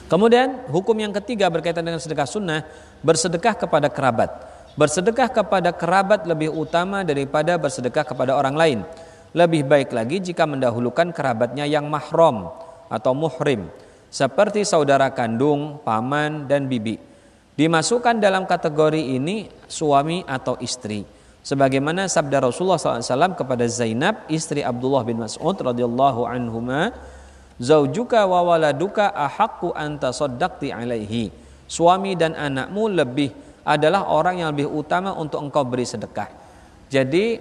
Kemudian hukum yang ketiga berkaitan dengan sedekah sunnah, bersedekah kepada kerabat. Bersedekah kepada kerabat lebih utama daripada bersedekah kepada orang lain. Lebih baik lagi jika mendahulukan kerabatnya yang mahram atau muhrim, seperti saudara kandung, paman, dan bibi. Dimasukkan dalam kategori ini suami atau istri. Sebagaimana sabda Rasulullah SAW kepada Zainab, istri Abdullah bin Mas'ud radhiyallahu anhuma, "Zaujuka wa waladuka ahaqqu an tasaddaqti alaihi." Suami dan anakmu adalah orang yang lebih utama untuk engkau beri sedekah. Jadi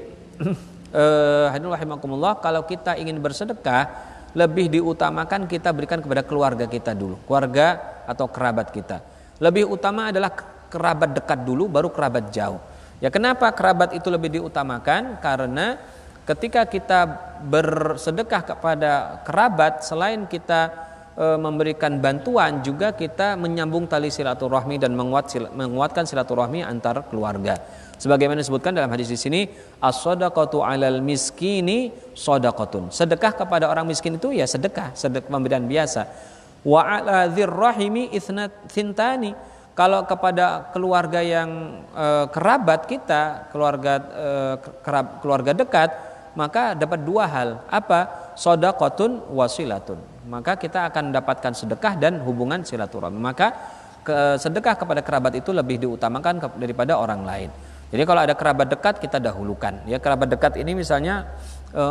hadirin rahimakumullah, kalau kita ingin bersedekah, lebih diutamakan kita berikan kepada keluarga kita dulu, keluarga atau kerabat kita. Lebih utama adalah kerabat dekat dulu, baru kerabat jauh. Ya, kenapa kerabat itu lebih diutamakan? Karena ketika kita bersedekah kepada kerabat, selain kita memberikan bantuan, juga kita menyambung tali silaturahmi dan menguatkan silaturahmi antar keluarga. Sebagaimana disebutkan dalam hadis di sini, as-shadaqatu 'alal miskini shadaqatun. Sedekah kepada orang miskin itu ya sedekah pemberian biasa. Wa 'ala dzirrahimi itsnatani. Kalau kepada keluarga yang kerabat kita, keluarga dekat, maka dapat dua hal. Apa? Shadaqatun wasilatun. Maka kita akan mendapatkan sedekah dan hubungan silaturahmi. Maka sedekah kepada kerabat itu lebih diutamakan daripada orang lain. Jadi kalau ada kerabat dekat kita dahulukan. Ya, kerabat dekat ini misalnya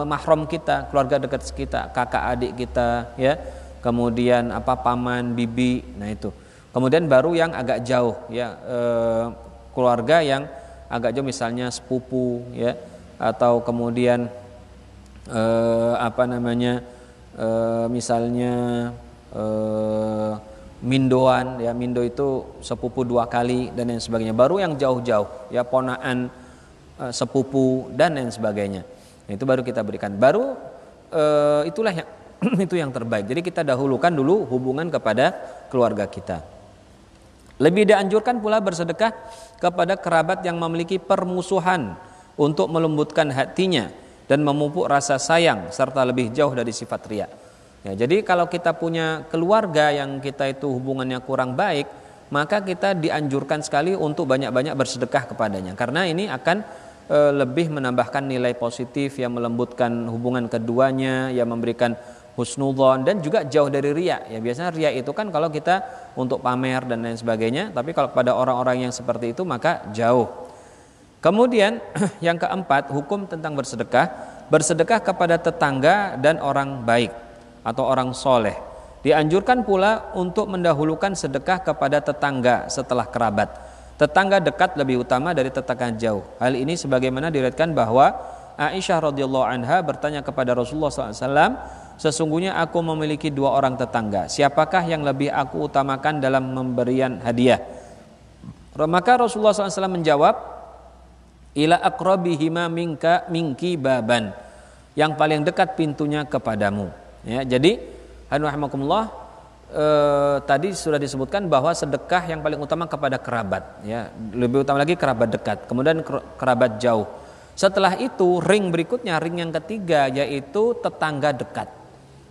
mahram kita, keluarga dekat kita, kakak adik kita, ya. Kemudian paman, bibi. Nah, itu. Kemudian baru yang agak jauh, ya, keluarga yang agak jauh, misalnya sepupu, ya, atau kemudian misalnya mindoan, ya, mindo itu sepupu 2 kali dan lain sebagainya. Baru yang jauh-jauh, ya, ponaan, sepupu dan lain sebagainya. Nah, itu baru kita berikan. Baru itulah yang itu yang terbaik. Jadi kita dahulukan dulu hubungan kepada keluarga kita. Lebih dianjurkan pula bersedekah kepada kerabat yang memiliki permusuhan untuk melembutkan hatinya dan memupuk rasa sayang serta lebih jauh dari sifat riya. Ya, jadi kalau kita punya keluarga yang kita itu hubungannya kurang baik, maka kita dianjurkan sekali untuk banyak-banyak bersedekah kepadanya, karena ini akan lebih menambahkan nilai positif, yang melembutkan hubungan keduanya, yang memberikan husnudzon dan juga jauh dari riya. Ya, biasanya riya itu kan kalau kita untuk pamer dan lain sebagainya, tapi kalau pada orang-orang yang seperti itu maka jauh. Kemudian yang keempat, hukum tentang bersedekah. Bersedekah kepada tetangga dan orang baik atau orang soleh. Dianjurkan pula untuk mendahulukan sedekah kepada tetangga setelah kerabat. Tetangga dekat lebih utama dari tetangga jauh. Hal ini sebagaimana diriwayatkan bahwa Aisyah radhiyallahu anha bertanya kepada Rasulullah SAW, "Sesungguhnya aku memiliki 2 orang tetangga. Siapakah yang lebih aku utamakan dalam memberian hadiah?" Maka Rasulullah SAW menjawab, "Ila aqrabihima minki baban." Yang paling dekat pintunya kepadamu. Ya, jadi rahimahumullah, tadi sudah disebutkan bahwa sedekah yang paling utama kepada kerabat, ya, lebih utama lagi kerabat dekat, kemudian kerabat jauh. Setelah itu ring berikutnya, ring yang ketiga yaitu tetangga dekat.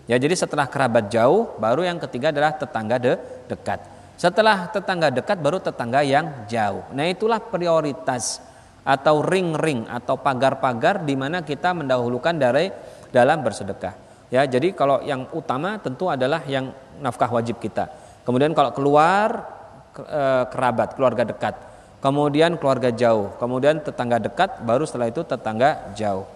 Ya, jadi setelah kerabat jauh, baru yang ketiga adalah tetangga dekat. Setelah tetangga dekat, baru tetangga yang jauh. Nah, itulah prioritas atau ring-ring atau pagar-pagar di mana kita mendahulukan dari dalam bersedekah. Ya, jadi kalau yang utama tentu adalah yang nafkah wajib kita. Kemudian kalau keluar kerabat, keluarga dekat. Kemudian keluarga jauh, kemudian tetangga dekat, baru setelah itu tetangga jauh.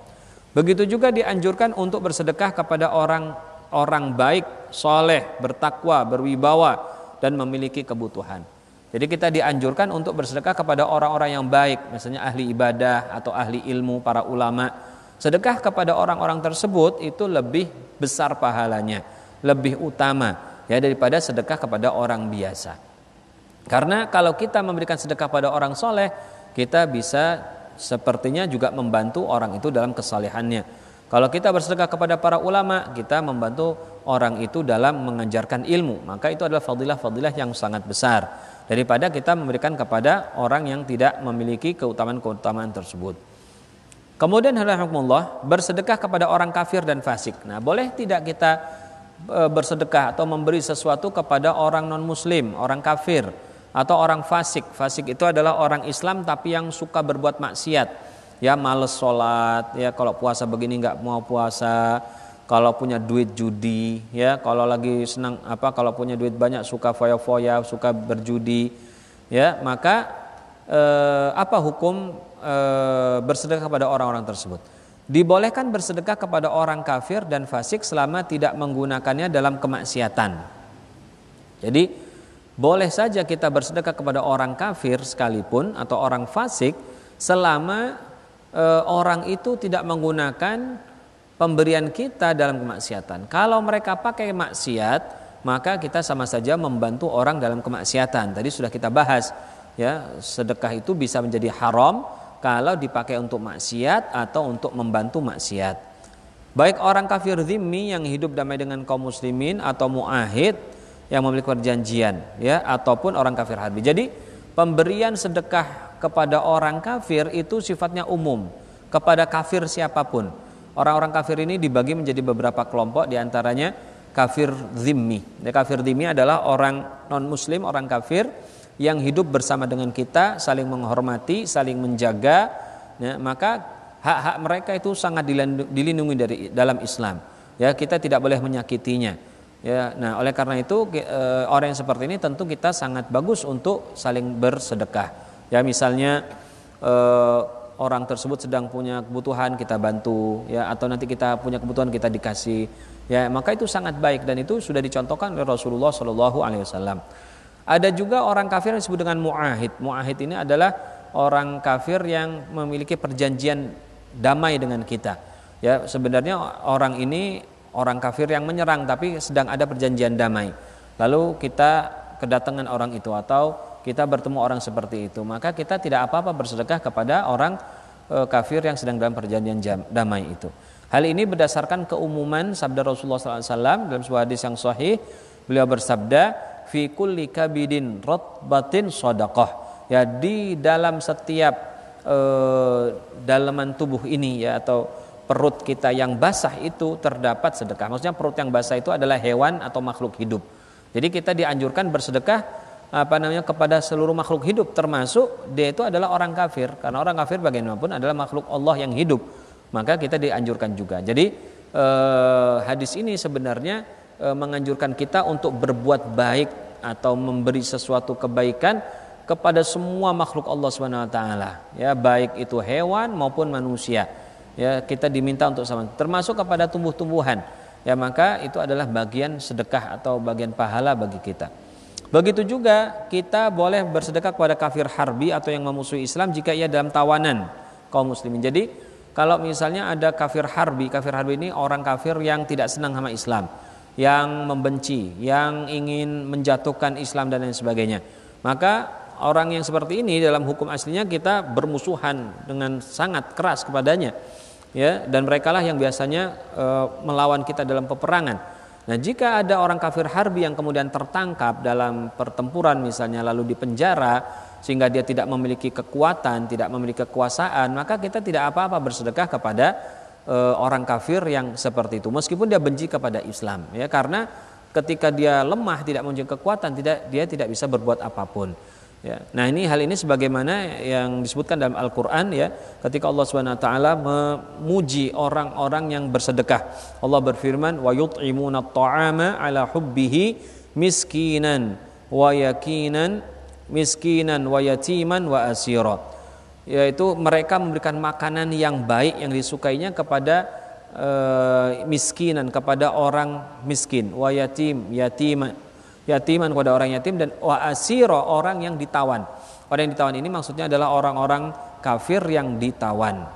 Begitu juga dianjurkan untuk bersedekah kepada orang baik, soleh, bertakwa, berwibawa, dan memiliki kebutuhan. Jadi kita dianjurkan untuk bersedekah kepada orang-orang yang baik, misalnya ahli ibadah atau ahli ilmu, para ulama. Sedekah kepada orang-orang tersebut itu lebih besar pahalanya, lebih utama ya daripada sedekah kepada orang biasa. Karena kalau kita memberikan sedekah pada orang soleh, kita bisa sepertinya juga membantu orang itu dalam kesalehannya. Kalau kita bersedekah kepada para ulama, kita membantu orang itu dalam mengajarkan ilmu. Maka itu adalah fadilah-fadilah yang sangat besar daripada kita memberikan kepada orang yang tidak memiliki keutamaan-keutamaan tersebut. Kemudian alhamdulillah, bersedekah kepada orang kafir dan fasik. Nah, boleh tidak kita bersedekah atau memberi sesuatu kepada orang non-muslim, orang kafir, atau orang fasik. Fasik itu adalah orang Islam tapi yang suka berbuat maksiat, ya, males sholat, ya, kalau puasa begini nggak mau puasa, kalau punya duit judi, ya, kalau lagi senang kalau punya duit banyak suka foya-foya, suka berjudi, ya, maka apa hukum bersedekah kepada orang-orang tersebut? Dibolehkan bersedekah kepada orang kafir dan fasik selama tidak menggunakannya dalam kemaksiatan. Jadi boleh saja kita bersedekah kepada orang kafir sekalipun atau orang fasik selama orang itu tidak menggunakan pemberian kita dalam kemaksiatan. Kalau mereka pakai maksiat, maka kita sama saja membantu orang dalam kemaksiatan. Tadi sudah kita bahas, ya, sedekah itu bisa menjadi haram kalau dipakai untuk maksiat atau untuk membantu maksiat. Baik orang kafir zimmi yang hidup damai dengan kaum muslimin atau muahid yang memiliki perjanjian, ya, ataupun orang kafir harbi. Jadi pemberian sedekah kepada orang kafir itu sifatnya umum, kepada kafir siapapun. Orang-orang kafir ini dibagi menjadi beberapa kelompok, diantaranya kafir zimmi. Kafir zimmi adalah orang non-muslim, orang kafir yang hidup bersama dengan kita, saling menghormati, saling menjaga, ya, maka hak-hak mereka itu sangat dilindungi dalam Islam. Ya, kita tidak boleh menyakitinya. Ya, nah oleh karena itu orang yang seperti ini tentu kita sangat bagus untuk saling bersedekah. Ya, misalnya orang tersebut sedang punya kebutuhan, kita bantu, ya, atau nanti kita punya kebutuhan kita dikasih, ya, maka itu sangat baik dan itu sudah dicontohkan oleh Rasulullah SAW. Ada juga orang kafir yang disebut dengan muahid. Muahid ini adalah orang kafir yang memiliki perjanjian damai dengan kita. Ya, sebenarnya orang ini orang kafir yang menyerang tapi sedang ada perjanjian damai. Lalu kita kedatangan orang itu atau kita bertemu orang seperti itu, maka kita tidak apa-apa bersedekah kepada orang kafir yang sedang dalam perjanjian damai itu. Hal ini berdasarkan keumuman sabda Rasulullah SAW dalam sebuah hadis yang sahih. Beliau bersabda, fi kulli kabidin ratbatin shadaqah. Ya, di dalam setiap dalaman tubuh ini, ya, atau perut kita yang basah itu terdapat sedekah. Maksudnya perut yang basah itu adalah hewan atau makhluk hidup. Jadi kita dianjurkan bersedekah kepada seluruh makhluk hidup, termasuk dia itu adalah orang kafir, karena orang kafir bagaimanapun adalah makhluk Allah yang hidup. Maka kita dianjurkan juga. Jadi hadis ini sebenarnya menganjurkan kita untuk berbuat baik atau memberi sesuatu kebaikan kepada semua makhluk Allah Subhanahu wa taala, ya, baik itu hewan maupun manusia. Ya, kita diminta untuk sama, termasuk kepada tumbuh-tumbuhan. Ya, maka itu adalah bagian sedekah atau bagian pahala bagi kita. Begitu juga kita boleh bersedekah kepada kafir harbi atau yang memusuhi Islam jika ia dalam tawanan kaum muslimin. Jadi kalau misalnya ada kafir harbi ini orang kafir yang tidak senang sama Islam, yang membenci, yang ingin menjatuhkan Islam dan lain sebagainya. Maka orang yang seperti ini dalam hukum aslinya kita bermusuhan dengan sangat keras kepadanya. Ya, dan merekalah yang biasanya melawan kita dalam peperangan. Nah, jika ada orang kafir harbi yang kemudian tertangkap dalam pertempuran misalnya lalu dipenjara sehingga dia tidak memiliki kekuatan, tidak memiliki kekuasaan, maka kita tidak apa-apa bersedekah kepada orang kafir yang seperti itu meskipun dia benci kepada Islam, ya, karena ketika dia lemah, tidak memiliki kekuatan, dia tidak bisa berbuat apapun. Ya. Nah, hal ini sebagaimana yang disebutkan dalam Al-Qur'an, ya, ketika Allah Subhanahu wa taala memuji orang-orang yang bersedekah. Allah berfirman, "Wa yut'imuna at-ta'ama 'ala hubbihi miskinan wa yatiman wa asira." Yaitu mereka memberikan makanan yang baik yang disukainya kepada miskinan, kepada orang miskin, wa yatiman kepada orang yatim, dan wa asira, orang yang ditawan. Orang yang ditawan ini maksudnya adalah orang-orang kafir yang ditawan.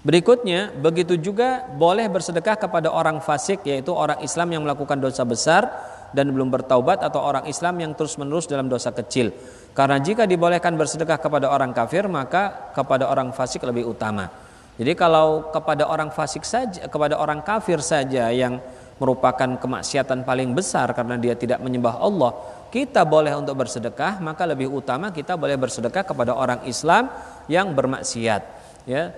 Berikutnya, begitu juga boleh bersedekah kepada orang fasik, yaitu orang Islam yang melakukan dosa besar dan belum bertaubat, atau orang Islam yang terus-menerus dalam dosa kecil. Karena jika dibolehkan bersedekah kepada orang kafir, maka kepada orang fasik lebih utama. Jadi kalau kepada orang fasik saja, kepada orang kafir saja yang merupakan kemaksiatan paling besar karena dia tidak menyembah Allah, kita boleh untuk bersedekah, maka lebih utama kita boleh bersedekah kepada orang Islam yang bermaksiat, ya,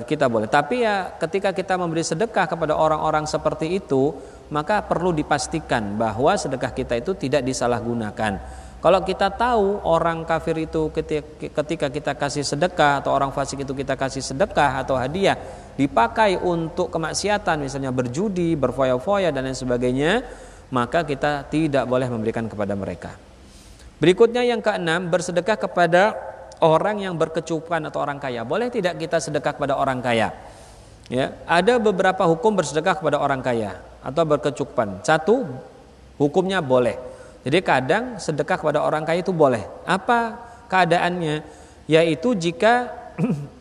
kita boleh. Tapi ya ketika kita memberi sedekah kepada orang-orang seperti itu, maka perlu dipastikan bahwa sedekah kita itu tidak disalahgunakan. Kalau kita tahu orang kafir itu ketika kita kasih sedekah, atau orang fasik itu kita kasih sedekah atau hadiah dipakai untuk kemaksiatan, misalnya berjudi, berfoya-foya dan lain sebagainya, maka kita tidak boleh memberikan kepada mereka. Berikutnya yang keenam, bersedekah kepada orang yang berkecukupan atau orang kaya. Boleh tidak kita sedekah kepada orang kaya? Ya, ada beberapa hukum bersedekah kepada orang kaya atau berkecukupan. Satu, hukumnya boleh. Jadi kadang sedekah kepada orang kaya itu boleh. Apa keadaannya? Yaitu jika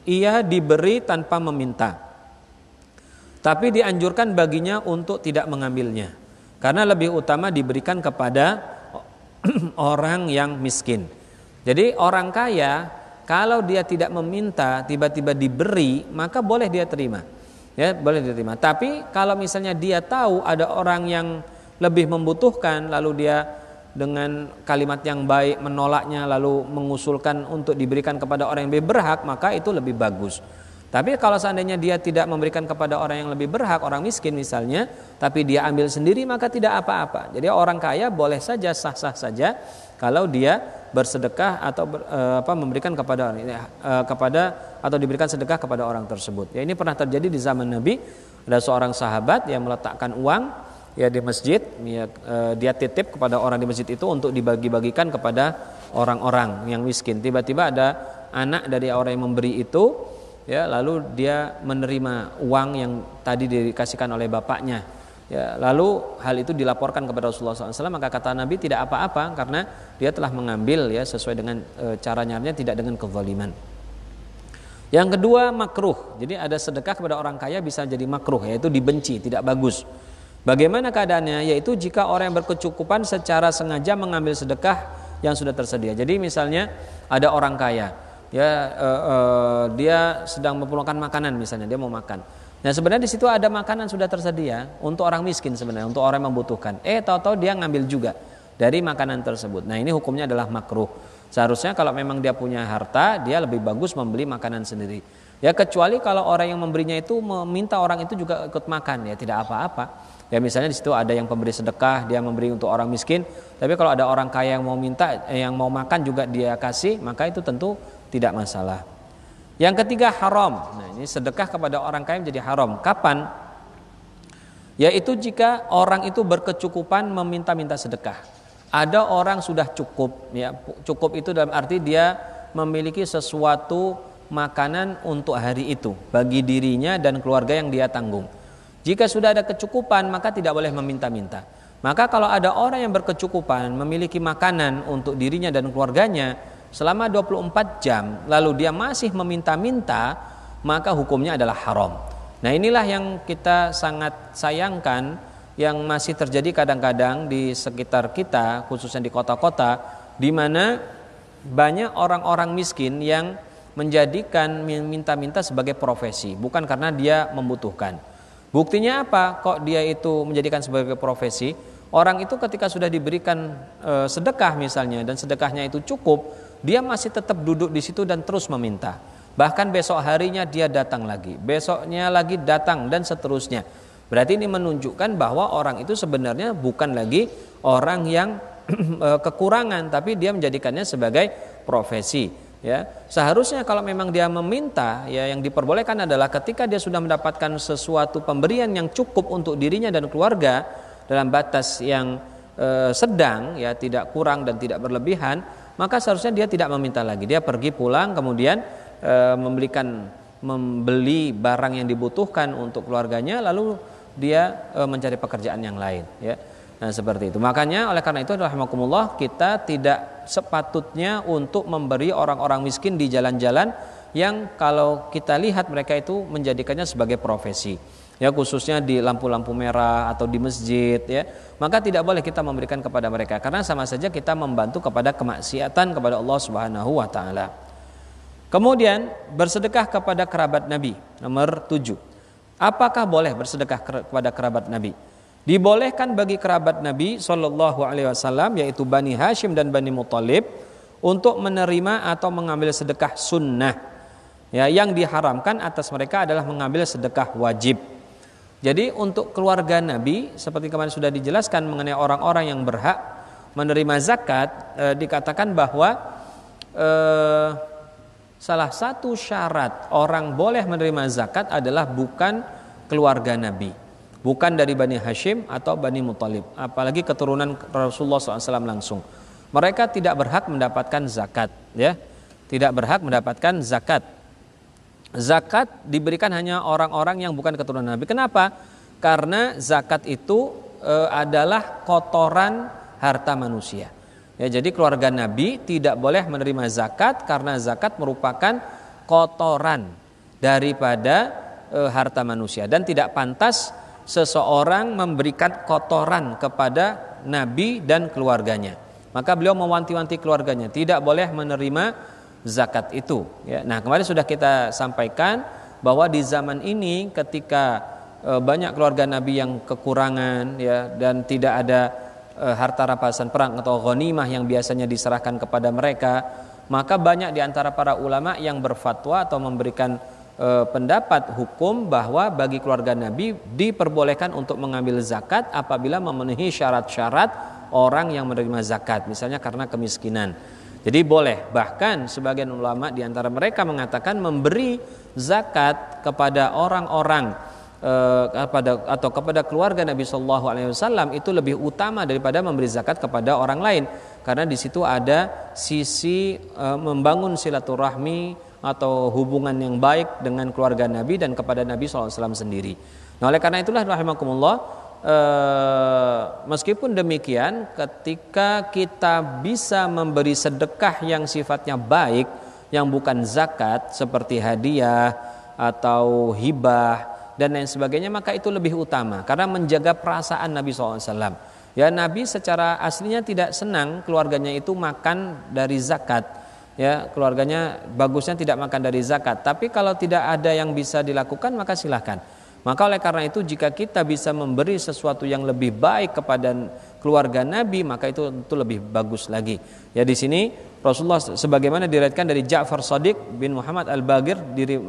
ia diberi tanpa meminta, tapi dianjurkan baginya untuk tidak mengambilnya, karena lebih utama diberikan kepada orang yang miskin. Jadi orang kaya kalau dia tidak meminta, tiba-tiba diberi, maka boleh dia terima. Ya, boleh diterima. Tapi kalau misalnya dia tahu ada orang yang lebih membutuhkan, lalu dia dengan kalimat yang baik menolaknya, lalu mengusulkan untuk diberikan kepada orang yang lebih berhak, maka itu lebih bagus. Tapi kalau seandainya dia tidak memberikan kepada orang yang lebih berhak, orang miskin misalnya, tapi dia ambil sendiri, maka tidak apa-apa. Jadi orang kaya boleh saja, sah-sah saja kalau dia bersedekah atau memberikan kepada atau diberikan sedekah kepada orang tersebut. Ya, ini pernah terjadi di zaman Nabi. Ada seorang sahabat yang meletakkan uang ya di masjid, ya, dia titip kepada orang di masjid itu untuk dibagi-bagikan kepada orang-orang yang miskin. Tiba-tiba ada anak dari orang yang memberi itu, ya, lalu dia menerima uang yang tadi dikasihkan oleh bapaknya. Ya, lalu hal itu dilaporkan kepada Rasulullah SAW, maka kata Nabi tidak apa-apa karena dia telah mengambil, ya, sesuai dengan caranya, tidak dengan kezaliman. Yang kedua, makruh. Jadi ada sedekah kepada orang kaya bisa jadi makruh, yaitu dibenci, tidak bagus. Bagaimana keadaannya? Yaitu jika orang yang berkecukupan secara sengaja mengambil sedekah yang sudah tersedia. Jadi misalnya ada orang kaya, ya, dia sedang memperlukan makanan, misalnya dia mau makan. Nah, sebenarnya di situ ada makanan sudah tersedia untuk orang miskin, sebenarnya untuk orang yang membutuhkan. Tahu-tahu dia ngambil juga dari makanan tersebut. Nah, ini hukumnya adalah makruh. Seharusnya kalau memang dia punya harta, dia lebih bagus membeli makanan sendiri. Ya, kecuali kalau orang yang memberinya itu meminta orang itu juga ikut makan, ya tidak apa-apa. Ya, misalnya di situ ada yang pemberi sedekah, dia memberi untuk orang miskin. Tapi kalau ada orang kaya yang mau minta, yang mau makan juga dia kasih, maka itu tentu tidak masalah. Yang ketiga, haram. Nah, ini sedekah kepada orang kaya menjadi haram. Kapan? Yaitu jika orang itu berkecukupan meminta-minta sedekah. Ada orang sudah cukup, ya, cukup itu dalam arti dia memiliki sesuatu makanan untuk hari itu bagi dirinya dan keluarga yang dia tanggung. Jika sudah ada kecukupan, maka tidak boleh meminta-minta. Maka kalau ada orang yang berkecukupan memiliki makanan untuk dirinya dan keluarganya selama 24 jam, lalu dia masih meminta-minta, maka hukumnya adalah haram. Nah, inilah yang kita sangat sayangkan, yang masih terjadi kadang-kadang di sekitar kita, khususnya di kota-kota, di mana banyak orang-orang miskin yang menjadikan minta-minta sebagai profesi, bukan karena dia membutuhkan. Buktinya apa? Kok dia itu menjadikan sebagai profesi? Orang itu ketika sudah diberikan sedekah misalnya dan sedekahnya itu cukup, dia masih tetap duduk di situ dan terus meminta. Bahkan besok harinya dia datang lagi, besoknya lagi datang dan seterusnya. Berarti ini menunjukkan bahwa orang itu sebenarnya bukan lagi orang yang kekurangan, tapi dia menjadikannya sebagai profesi. Ya, seharusnya kalau memang dia meminta, ya yang diperbolehkan adalah ketika dia sudah mendapatkan sesuatu pemberian yang cukup untuk dirinya dan keluarga dalam batas yang sedang, ya tidak kurang dan tidak berlebihan, maka seharusnya dia tidak meminta lagi. Dia pergi pulang kemudian membeli barang yang dibutuhkan untuk keluarganya, lalu dia mencari pekerjaan yang lain. Ya. Nah seperti itu. Makanya oleh karena itu rahimakumullah, kita tidak sepatutnya untuk memberi orang-orang miskin di jalan-jalan yang kalau kita lihat mereka itu menjadikannya sebagai profesi. Ya khususnya di lampu-lampu merah atau di masjid, ya. Maka tidak boleh kita memberikan kepada mereka karena sama saja kita membantu kepada kemaksiatan kepada Allah Subhanahu wa taala. Kemudian bersedekah kepada kerabat Nabi. Nomor 7. Apakah boleh bersedekah kepada kerabat Nabi? Dibolehkan bagi kerabat Nabi Shallallahu Alaihi Wasallam yaitu Bani Hashim dan Bani Muthalib untuk menerima atau mengambil sedekah sunnah. Ya, yang diharamkan atas mereka adalah mengambil sedekah wajib. Jadi untuk keluarga Nabi seperti kemarin sudah dijelaskan mengenai orang-orang yang berhak menerima zakat, dikatakan bahwa salah satu syarat orang boleh menerima zakat adalah bukan keluarga Nabi. Bukan dari Bani Hashim atau Bani Muthalib, apalagi keturunan Rasulullah SAW langsung. Mereka tidak berhak mendapatkan zakat, ya, tidak berhak mendapatkan zakat. Zakat diberikan hanya orang-orang yang bukan keturunan Nabi. Kenapa? Karena zakat itu adalah kotoran harta manusia. Ya, jadi keluarga Nabi tidak boleh menerima zakat karena zakat merupakan kotoran daripada harta manusia dan tidak pantas seseorang memberikan kotoran kepada Nabi dan keluarganya. Maka beliau mewanti-wanti keluarganya tidak boleh menerima zakat itu. Ya. Nah kemarin sudah kita sampaikan bahwa di zaman ini ketika banyak keluarga Nabi yang kekurangan, ya, dan tidak ada harta rampasan perang atau ghanimah yang biasanya diserahkan kepada mereka, maka banyak di antara para ulama yang berfatwa atau memberikan pendapat hukum bahwa bagi keluarga Nabi diperbolehkan untuk mengambil zakat apabila memenuhi syarat-syarat orang yang menerima zakat, misalnya karena kemiskinan. Jadi boleh, bahkan sebagian ulama di antara mereka mengatakan memberi zakat kepada orang-orang kepada keluarga Nabi Shallallahu Alaihi Wasallam itu lebih utama daripada memberi zakat kepada orang lain, karena di situ ada sisi membangun silaturahmi atau hubungan yang baik dengan keluarga Nabi dan kepada Nabi SAW sendiri. Nah oleh karena itulah rahimakumullah, meskipun demikian ketika kita bisa memberi sedekah yang sifatnya baik, yang bukan zakat seperti hadiah atau hibah dan lain sebagainya, maka itu lebih utama karena menjaga perasaan Nabi SAW. Ya, Nabi secara aslinya tidak senang keluarganya itu makan dari zakat. Ya, keluarganya bagusnya tidak makan dari zakat. Tapi kalau tidak ada yang bisa dilakukan maka silahkan. Maka oleh karena itu jika kita bisa memberi sesuatu yang lebih baik kepada keluarga Nabi, maka itu lebih bagus lagi. Ya di sini Rasulullah sebagaimana diriwayatkan dari Ja'far Shadiq bin Muhammad Al-Bagir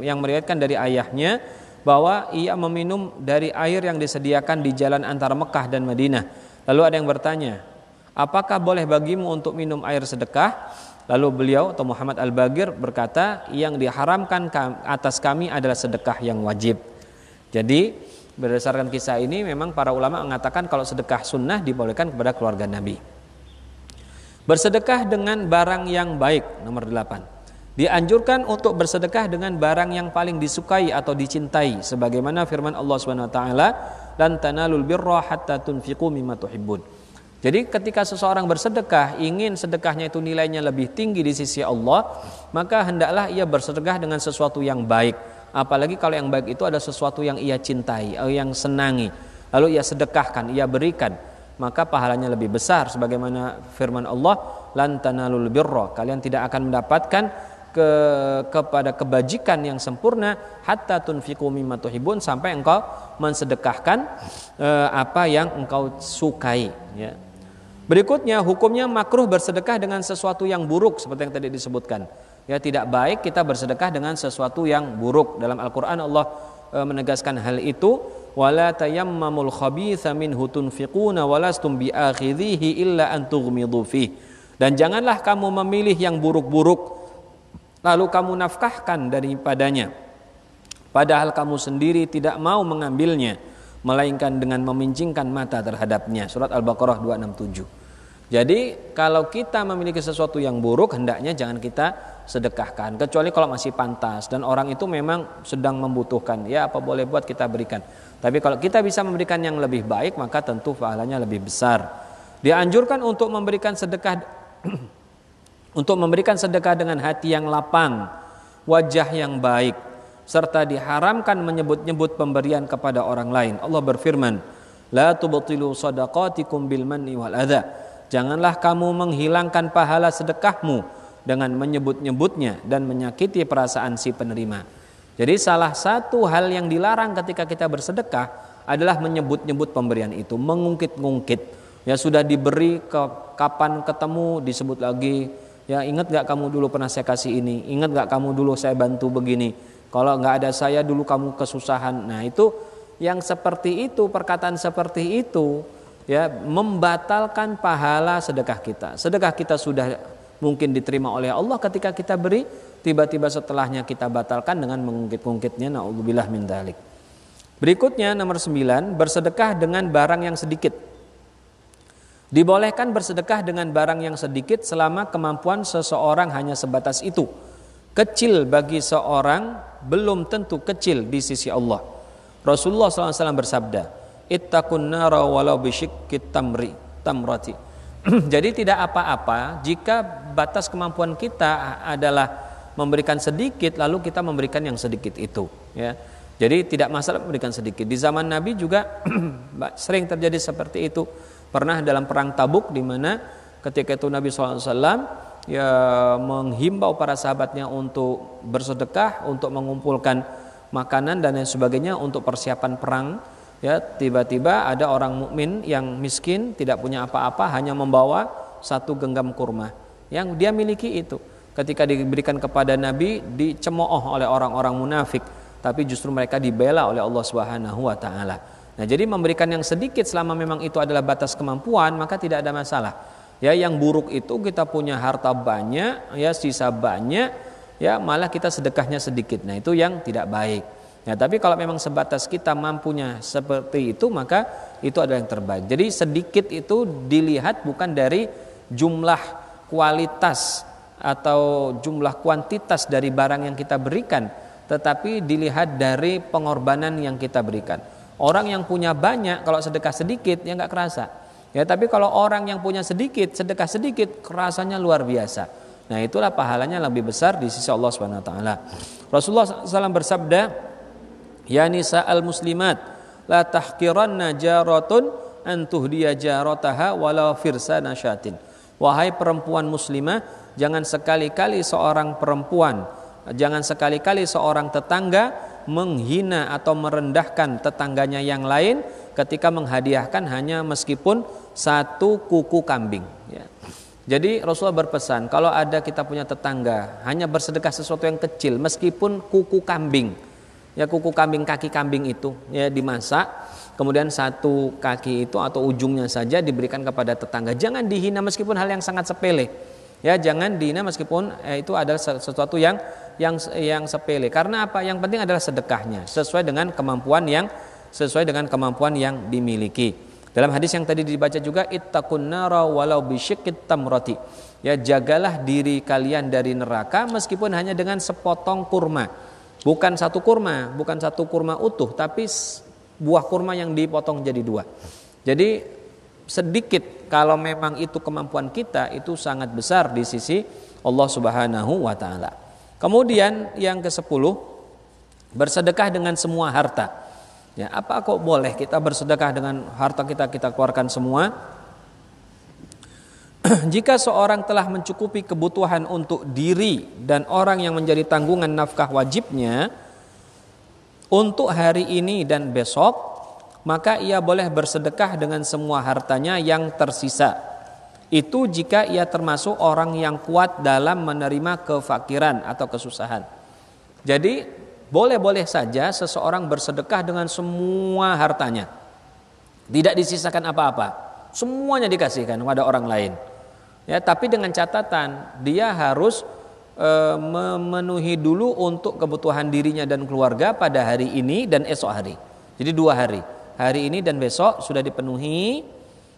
yang meriwayatkan dari ayahnya bahwa ia meminum dari air yang disediakan di jalan antara Mekah dan Madinah. Lalu ada yang bertanya, apakah boleh bagimu untuk minum air sedekah? Lalu beliau atau Muhammad Al-Bagir berkata, yang diharamkan atas kami adalah sedekah yang wajib. Jadi berdasarkan kisah ini memang para ulama mengatakan kalau sedekah sunnah dibolehkan kepada keluarga Nabi. Bersedekah dengan barang yang baik, nomor 8. Dianjurkan untuk bersedekah dengan barang yang paling disukai atau dicintai, sebagaimana firman Allah SWT, lan tanalul birra hatta tunfiqu mimma tuhibbun. Jadi ketika seseorang bersedekah, ingin sedekahnya itu nilainya lebih tinggi di sisi Allah, maka hendaklah ia bersedekah dengan sesuatu yang baik. Apalagi kalau yang baik itu ada sesuatu yang ia cintai, yang senangi. Lalu ia sedekahkan, ia berikan, maka pahalanya lebih besar. Sebagaimana firman Allah, lan tanalul birra, kalian tidak akan mendapatkan kepada kebajikan yang sempurna, hatta tunfiqu mimma tuhibbun, sampai engkau mensedekahkan apa yang engkau sukai, ya. Berikutnya, hukumnya makruh bersedekah dengan sesuatu yang buruk seperti yang tadi disebutkan. Ya, tidak baik kita bersedekah dengan sesuatu yang buruk. Dalam Al-Qur'an Allah menegaskan hal itu, wala tayammamul khabitha minhu tunfiquna walastum biakhidhihi illa an tughmidu fih. Dan janganlah kamu memilih yang buruk-buruk lalu kamu nafkahkan daripadanya, padahal kamu sendiri tidak mau mengambilnya, melainkan dengan memincingkan mata terhadapnya. Surat Al-Baqarah 267. Jadi kalau kita memiliki sesuatu yang buruk, hendaknya jangan kita sedekahkan, kecuali kalau masih pantas dan orang itu memang sedang membutuhkan, ya apa boleh buat kita berikan. Tapi kalau kita bisa memberikan yang lebih baik, maka tentu pahalanya lebih besar. Dianjurkan untuk memberikan sedekah dengan hati yang lapang, wajah yang baik, serta diharamkan menyebut-nyebut pemberian kepada orang lain. Allah berfirman, la tubtilu shadaqatikum bil manni wal adza. Janganlah kamu menghilangkan pahala sedekahmu dengan menyebut-nyebutnya dan menyakiti perasaan si penerima. Jadi salah satu hal yang dilarang ketika kita bersedekah adalah menyebut-nyebut pemberian itu, mengungkit-ungkit. Ya sudah diberi, kapan ketemu disebut lagi. Ya ingat gak kamu dulu pernah saya kasih ini, ingat gak kamu dulu saya bantu begini, kalau gak ada saya dulu kamu kesusahan. Nah itu yang seperti itu, perkataan seperti itu, ya membatalkan pahala sedekah kita. Sedekah kita sudah mungkin diterima oleh Allah ketika kita beri, tiba-tiba setelahnya kita batalkan dengan mengungkit-ungkitnya. Na'udzubillah min dzalik. Berikutnya nomor 9, bersedekah dengan barang yang sedikit. Dibolehkan bersedekah dengan barang yang sedikit selama kemampuan seseorang hanya sebatas itu. Kecil bagi seorang belum tentu kecil di sisi Allah. Rasulullah SAW bersabda, ittaqun nara walau bisyiqqit tamrati. Jadi tidak apa-apa jika batas kemampuan kita adalah memberikan sedikit, lalu kita memberikan yang sedikit itu, ya. Jadi tidak masalah memberikan sedikit. Di zaman Nabi juga sering terjadi seperti itu. Pernah dalam perang Tabuk, di mana ketika itu Nabi SAW ya menghimbau para sahabatnya untuk bersedekah, untuk mengumpulkan makanan dan lain sebagainya untuk persiapan perang. Ya, tiba-tiba ada orang mukmin yang miskin, tidak punya apa-apa, hanya membawa 1 genggam kurma yang dia miliki itu. Ketika diberikan kepada Nabi, dicemooh oleh orang-orang munafik, tapi justru mereka dibela oleh Allah Subhanahu wa taala. Nah, jadi memberikan yang sedikit selama memang itu adalah batas kemampuan, maka tidak ada masalah. Ya, yang buruk itu kita punya harta banyak, ya sisa banyak, ya malah kita sedekahnya sedikit. Nah, itu yang tidak baik. Nah, tapi kalau memang sebatas kita mampunya seperti itu, maka itu adalah yang terbaik. Jadi sedikit itu dilihat bukan dari jumlah kualitas atau jumlah kuantitas dari barang yang kita berikan, tetapi dilihat dari pengorbanan yang kita berikan. Orang yang punya banyak kalau sedekah sedikit ya nggak kerasa. Ya, tapi kalau orang yang punya sedikit, sedekah sedikit, kerasanya luar biasa. Nah, itulah pahalanya lebih besar di sisi Allah Subhanahu wa taala. Rasulullah SAW bersabda, ya nisa'al muslimat, la tahqiranna jaratun an tuhdiya jarataha walau firsana syatin. Wahai perempuan muslimah, jangan sekali-kali seorang perempuan, jangan sekali-kali seorang tetangga menghina atau merendahkan tetangganya yang lain ketika menghadiahkan hanya meskipun 1 kuku kambing, ya. Jadi Rasulullah berpesan, kalau ada kita punya tetangga hanya bersedekah sesuatu yang kecil meskipun kuku kambing, ya kuku kambing, kaki kambing itu ya dimasak, kemudian 1 kaki itu atau ujungnya saja diberikan kepada tetangga. Jangan dihina meskipun hal yang sangat sepele. Ya, jangan dihina meskipun itu adalah sesuatu yang sepele. Karena apa? Yang penting adalah sedekahnya sesuai dengan kemampuan yang dimiliki. Dalam hadis yang tadi dibaca juga, ittaqun nara walau bisyiqqit tamrati. Ya, jagalah diri kalian dari neraka meskipun hanya dengan sepotong kurma. Bukan 1 kurma, bukan 1 kurma utuh, tapi buah kurma yang dipotong jadi 2. Jadi sedikit kalau memang itu kemampuan kita, itu sangat besar di sisi Allah Subhanahu wa taala. Kemudian yang ke-10, bersedekah dengan semua harta. Ya, apa kok boleh kita bersedekah dengan harta kita keluarkan semua? jika seorang telah mencukupi kebutuhan untuk diri dan orang yang menjadi tanggungan nafkah wajibnya untuk hari ini dan besok, maka ia boleh bersedekah dengan semua hartanya yang tersisa. Itu jika ia termasuk orang yang kuat dalam menerima kefakiran atau kesusahan. Jadi boleh-boleh saja seseorang bersedekah dengan semua hartanya, tidak disisakan apa-apa, semuanya dikasihkan kepada orang lain. Ya, tapi dengan catatan dia harus memenuhi dulu untuk kebutuhan dirinya dan keluarga pada hari ini dan esok hari. Jadi 2 hari. Hari ini dan besok sudah dipenuhi.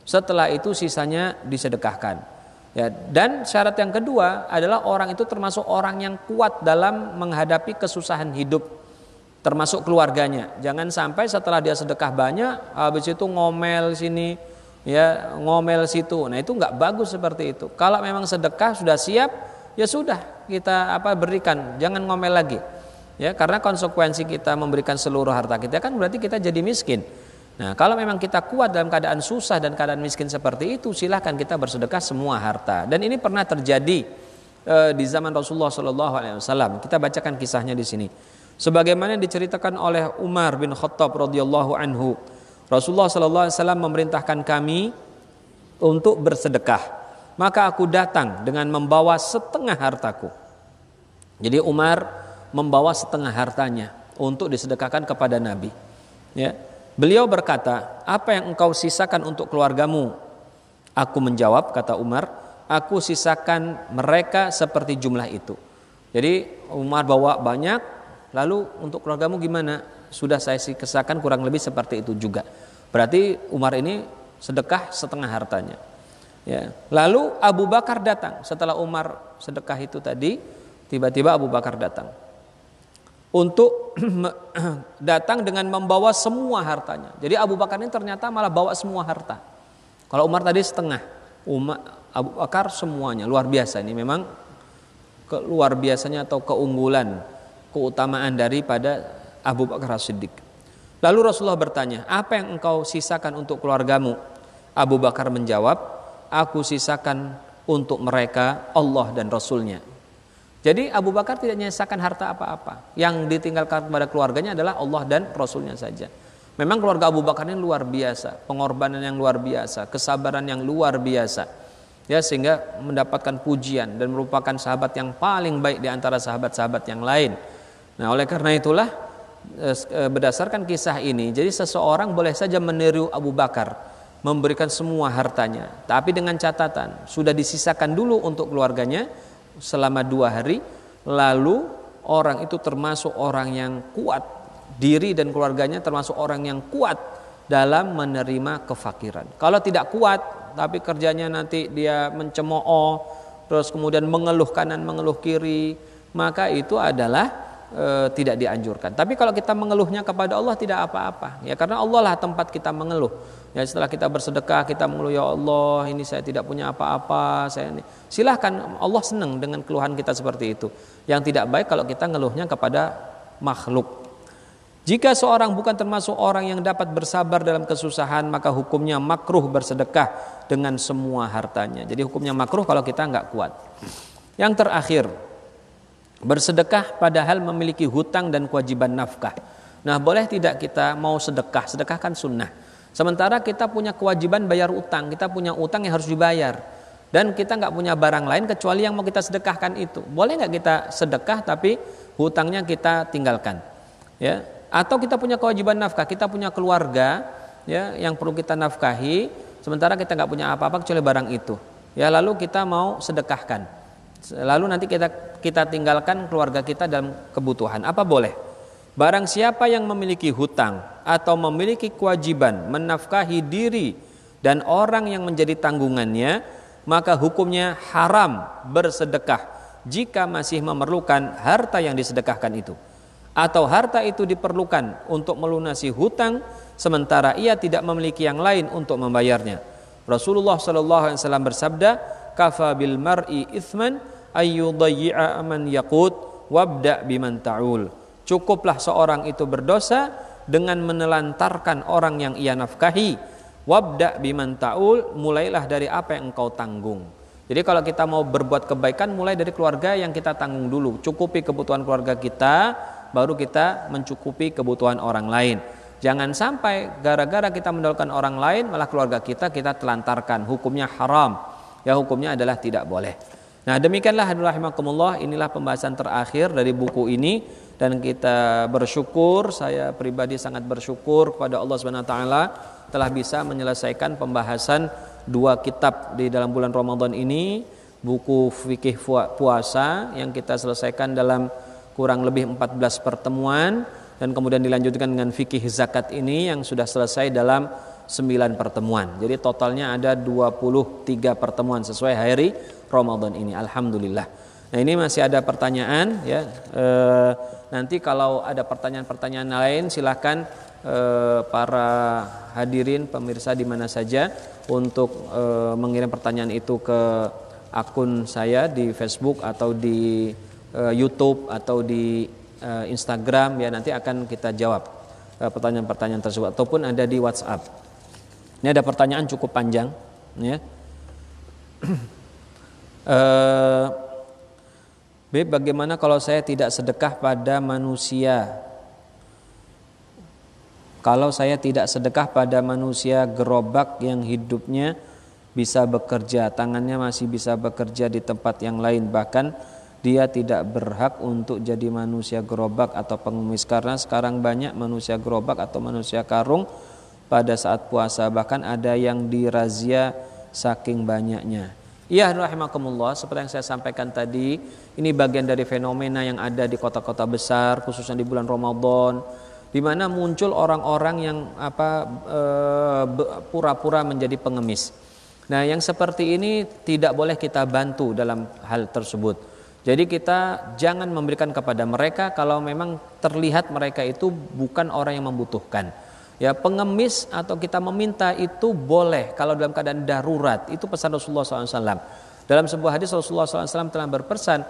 Setelah itu sisanya disedekahkan. Ya, dan syarat yang kedua adalah orang itu termasuk orang yang kuat dalam menghadapi kesusahan hidup, termasuk keluarganya. Jangan sampai setelah dia sedekah banyak, habis itu ngomel sini, ya ngomel situ. Nah, itu nggak bagus seperti itu. Kalau memang sedekah sudah siap, ya sudah kita berikan, jangan ngomel lagi. Ya, karena konsekuensi kita memberikan seluruh harta kita kan berarti kita jadi miskin. Nah, kalau memang kita kuat dalam keadaan susah dan keadaan miskin seperti itu, silahkan kita bersedekah semua harta. Dan ini pernah terjadi di zaman Rasulullah SAW. Kita bacakan kisahnya di sini. Sebagaimana diceritakan oleh Umar bin Khattab radhiyallahu anhu, Rasulullah SAW memerintahkan kami untuk bersedekah. Maka aku datang dengan membawa setengah hartaku. Jadi Umar membawa setengah hartanya untuk disedekahkan kepada Nabi. Ya. Beliau berkata, apa yang engkau sisakan untuk keluargamu? Aku menjawab, kata Umar, aku sisakan mereka seperti jumlah itu. Jadi Umar bawa banyak, lalu untuk keluargamu gimana? Sudah saya sisakan kurang lebih seperti itu juga. Berarti Umar ini sedekah setengah hartanya. Ya. Lalu Abu Bakar datang setelah Umar sedekah itu tadi, tiba-tiba Abu Bakar datang untuk datang dengan membawa semua hartanya. Jadi Abu Bakar ini ternyata malah bawa semua harta. Kalau Umar tadi setengah, Abu Bakar semuanya. Luar biasa, ini memang luar biasanya atau keunggulan, keutamaan daripada Abu Bakar As-Siddiq. Lalu Rasulullah bertanya, apa yang engkau sisakan untuk keluargamu? Abu Bakar menjawab, aku sisakan untuk mereka Allah dan Rasulnya. Jadi Abu Bakar tidak menyisakan harta apa-apa. Yang ditinggalkan kepada keluarganya adalah Allah dan Rasulnya saja. Memang keluarga Abu Bakar ini luar biasa, pengorbanan yang luar biasa, kesabaran yang luar biasa. Ya, sehingga mendapatkan pujian dan merupakan sahabat yang paling baik di antara sahabat-sahabat yang lain. Nah, oleh karena itulah berdasarkan kisah ini, jadi seseorang boleh saja meniru Abu Bakar, memberikan semua hartanya, tapi dengan catatan sudah disisakan dulu untuk keluarganya selama 2 hari, lalu orang itu termasuk orang yang kuat, diri dan keluarganya termasuk orang yang kuat dalam menerima kefakiran. Kalau tidak kuat, tapi kerjanya nanti dia mencemooh, terus kemudian mengeluh kanan mengeluh kiri, maka itu adalah tidak dianjurkan. Tapi kalau kita mengeluhnya kepada Allah tidak apa-apa, ya, karena Allah lah tempat kita mengeluh. Ya, setelah kita bersedekah kita mengeluh, ya Allah ini saya tidak punya apa-apa, saya ini. Silahkan, Allah senang dengan keluhan kita seperti itu. Yang tidak baik kalau kita ngeluhnya kepada makhluk. Jika seorang bukan termasuk orang yang dapat bersabar dalam kesusahan, maka hukumnya makruh bersedekah dengan semua hartanya. Jadi hukumnya makruh kalau kita nggak kuat. Yang terakhir, bersedekah padahal memiliki hutang dan kewajiban nafkah. Nah, boleh tidak kita mau sedekah? Sedekah kan sunnah. Sementara kita punya kewajiban bayar utang, kita punya utang yang harus dibayar, dan kita nggak punya barang lain kecuali yang mau kita sedekahkan itu. Boleh nggak kita sedekah tapi hutangnya kita tinggalkan? Ya. Atau kita punya kewajiban nafkah, kita punya keluarga, ya, yang perlu kita nafkahi, sementara kita nggak punya apa-apa kecuali barang itu. Ya, lalu kita mau sedekahkan. Lalu nanti kita tinggalkan keluarga kita dalam kebutuhan. Apa boleh? Barang siapa yang memiliki hutang atau memiliki kewajiban menafkahi diri dan orang yang menjadi tanggungannya, maka hukumnya haram bersedekah jika masih memerlukan harta yang disedekahkan itu, atau harta itu diperlukan untuk melunasi hutang sementara ia tidak memiliki yang lain untuk membayarnya. Rasulullah SAW bersabda, kafa bil mar'i ithman ayyudayyi'a man yaqut wabda biman ta'ul. Cukuplah seorang itu berdosa dengan menelantarkan orang yang ia nafkahi. Wabda biman ta'ul, mulailah dari apa yang engkau tanggung. Jadi kalau kita mau berbuat kebaikan mulai dari keluarga yang kita tanggung dulu. Cukupi kebutuhan keluarga kita, baru kita mencukupi kebutuhan orang lain. Jangan sampai gara-gara kita mendahulukan orang lain malah keluarga kita telantarkan. Hukumnya haram. Ya, hukumnya adalah tidak boleh. Nah, demikianlah hadirin rahimakumullah, inilah pembahasan terakhir dari buku ini dan kita bersyukur, saya pribadi sangat bersyukur kepada Allah Subhanahu wa taala telah bisa menyelesaikan pembahasan 2 kitab di dalam bulan Ramadan ini, buku fikih puasa yang kita selesaikan dalam kurang lebih 14 pertemuan dan kemudian dilanjutkan dengan fikih zakat ini yang sudah selesai dalam 9 pertemuan. Jadi totalnya ada 23 pertemuan sesuai hari Ramadan ini. Alhamdulillah. Nah, ini masih ada pertanyaan ya. Nanti kalau ada pertanyaan-pertanyaan lain silakan para hadirin pemirsa di mana saja untuk mengirim pertanyaan itu ke akun saya di Facebook atau di YouTube atau di Instagram ya, nanti akan kita jawab pertanyaan-pertanyaan tersebut ataupun ada di WhatsApp. Ini ada pertanyaan cukup panjang ya. B, bagaimana kalau saya tidak sedekah pada manusia? Kalau saya tidak sedekah pada manusia gerobak yang hidupnya bisa bekerja, tangannya masih bisa bekerja di tempat yang lain, bahkan dia tidak berhak untuk jadi manusia gerobak atau pengemis, karena sekarang banyak manusia gerobak atau manusia karung pada saat puasa, bahkan ada yang dirazia saking banyaknya. Iya, rahimakumullah, seperti yang saya sampaikan tadi, ini bagian dari fenomena yang ada di kota-kota besar, khususnya di bulan Ramadan, di mana muncul orang-orang yang pura-pura menjadi pengemis. Nah, yang seperti ini tidak boleh kita bantu dalam hal tersebut. Jadi kita jangan memberikan kepada mereka kalau memang terlihat mereka itu bukan orang yang membutuhkan. Ya, pengemis atau kita meminta itu boleh kalau dalam keadaan darurat. Itu pesan Rasulullah SAW. Dalam sebuah hadis Rasulullah SAW telah berpesan,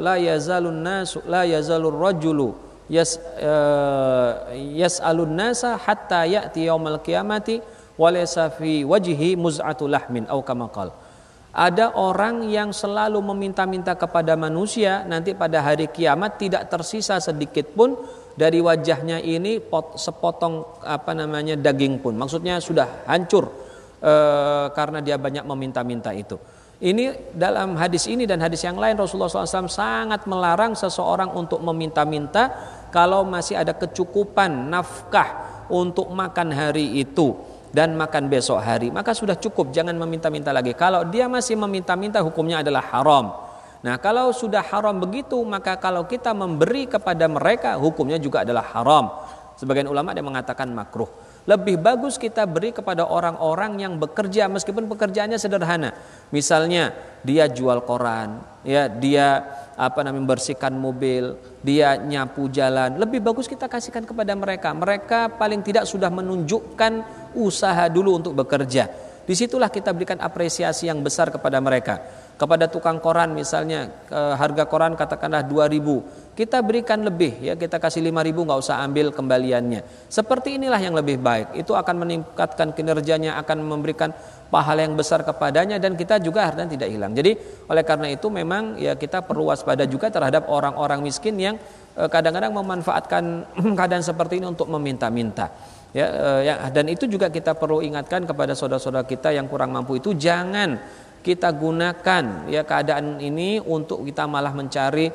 la yazalur rajulu yas'alun nasa hatta ya'ti yaumal qiyamati wa laysa fi wajhi muz'atu lahmin au kama qala. Ada orang yang selalu meminta-minta kepada manusia, nanti pada hari kiamat tidak tersisa sedikit pun dari wajahnya ini sepotong daging pun. Maksudnya sudah hancur karena dia banyak meminta-minta itu. Ini dalam hadis ini dan hadis yang lain Rasulullah SAW sangat melarang seseorang untuk meminta-minta kalau masih ada kecukupan nafkah untuk makan hari itu dan makan besok hari, maka sudah cukup, jangan meminta-minta lagi. Kalau dia masih meminta-minta, hukumnya adalah haram. Nah, kalau sudah haram begitu, maka kalau kita memberi kepada mereka, hukumnya juga adalah haram. Sebagian ulama ada yang mengatakan makruh. Lebih bagus kita beri kepada orang-orang yang bekerja meskipun pekerjaannya sederhana. Misalnya dia jual koran, ya, dia membersihkan mobil, dia nyapu jalan. Lebih bagus kita kasihkan kepada mereka. Mereka paling tidak sudah menunjukkan usaha dulu untuk bekerja. Disitulah kita berikan apresiasi yang besar kepada mereka. Kepada tukang koran misalnya, harga koran katakanlah 2.000, kita berikan lebih, ya, kita kasih 5.000, nggak usah ambil kembaliannya. Seperti inilah yang lebih baik. Itu akan meningkatkan kinerjanya, akan memberikan pahala yang besar kepadanya, dan kita juga harganya tidak hilang. Jadi oleh karena itu memang ya kita perlu waspada juga terhadap orang-orang miskin yang kadang-kadang memanfaatkan keadaan seperti ini untuk meminta-minta. Dan itu juga kita perlu ingatkan kepada saudara-saudara kita yang kurang mampu itu, jangan kita gunakan ya keadaan ini untuk kita malah mencari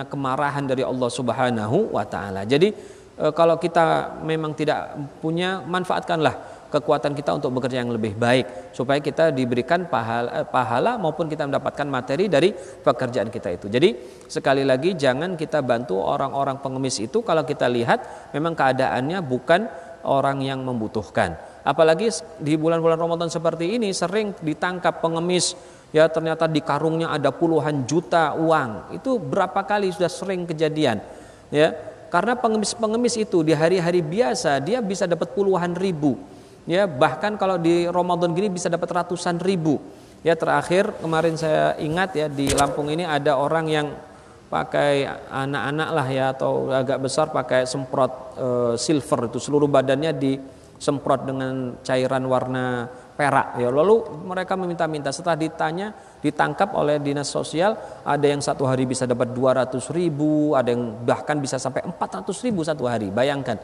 kemarahan dari Allah Subhanahu wa taala. Jadi kalau kita memang tidak punya, manfaatkanlah kekuatan kita untuk bekerja yang lebih baik supaya kita diberikan pahala maupun kita mendapatkan materi dari pekerjaan kita itu. Jadi sekali lagi, jangan kita bantu orang-orang pengemis itu kalau kita lihat memang keadaannya bukan orang yang membutuhkan. Apalagi di bulan-bulan Ramadan seperti ini sering ditangkap pengemis, ya ternyata di karungnya ada puluhan juta uang. Itu berapa kali sudah sering kejadian, ya. Karena pengemis-pengemis itu di hari-hari biasa dia bisa dapat puluhan ribu, ya, bahkan kalau di Ramadan gini bisa dapat ratusan ribu. Ya, terakhir kemarin saya ingat ya, di Lampung ini ada orang yang pakai anak-anak lah ya, atau agak besar, pakai semprot silver itu, seluruh badannya disemprot dengan cairan warna perak. Ya, lalu mereka meminta-minta, setelah ditangkap oleh dinas sosial, ada yang satu hari bisa dapat 200.000, ada yang bahkan bisa sampai 400.000 satu hari. Bayangkan,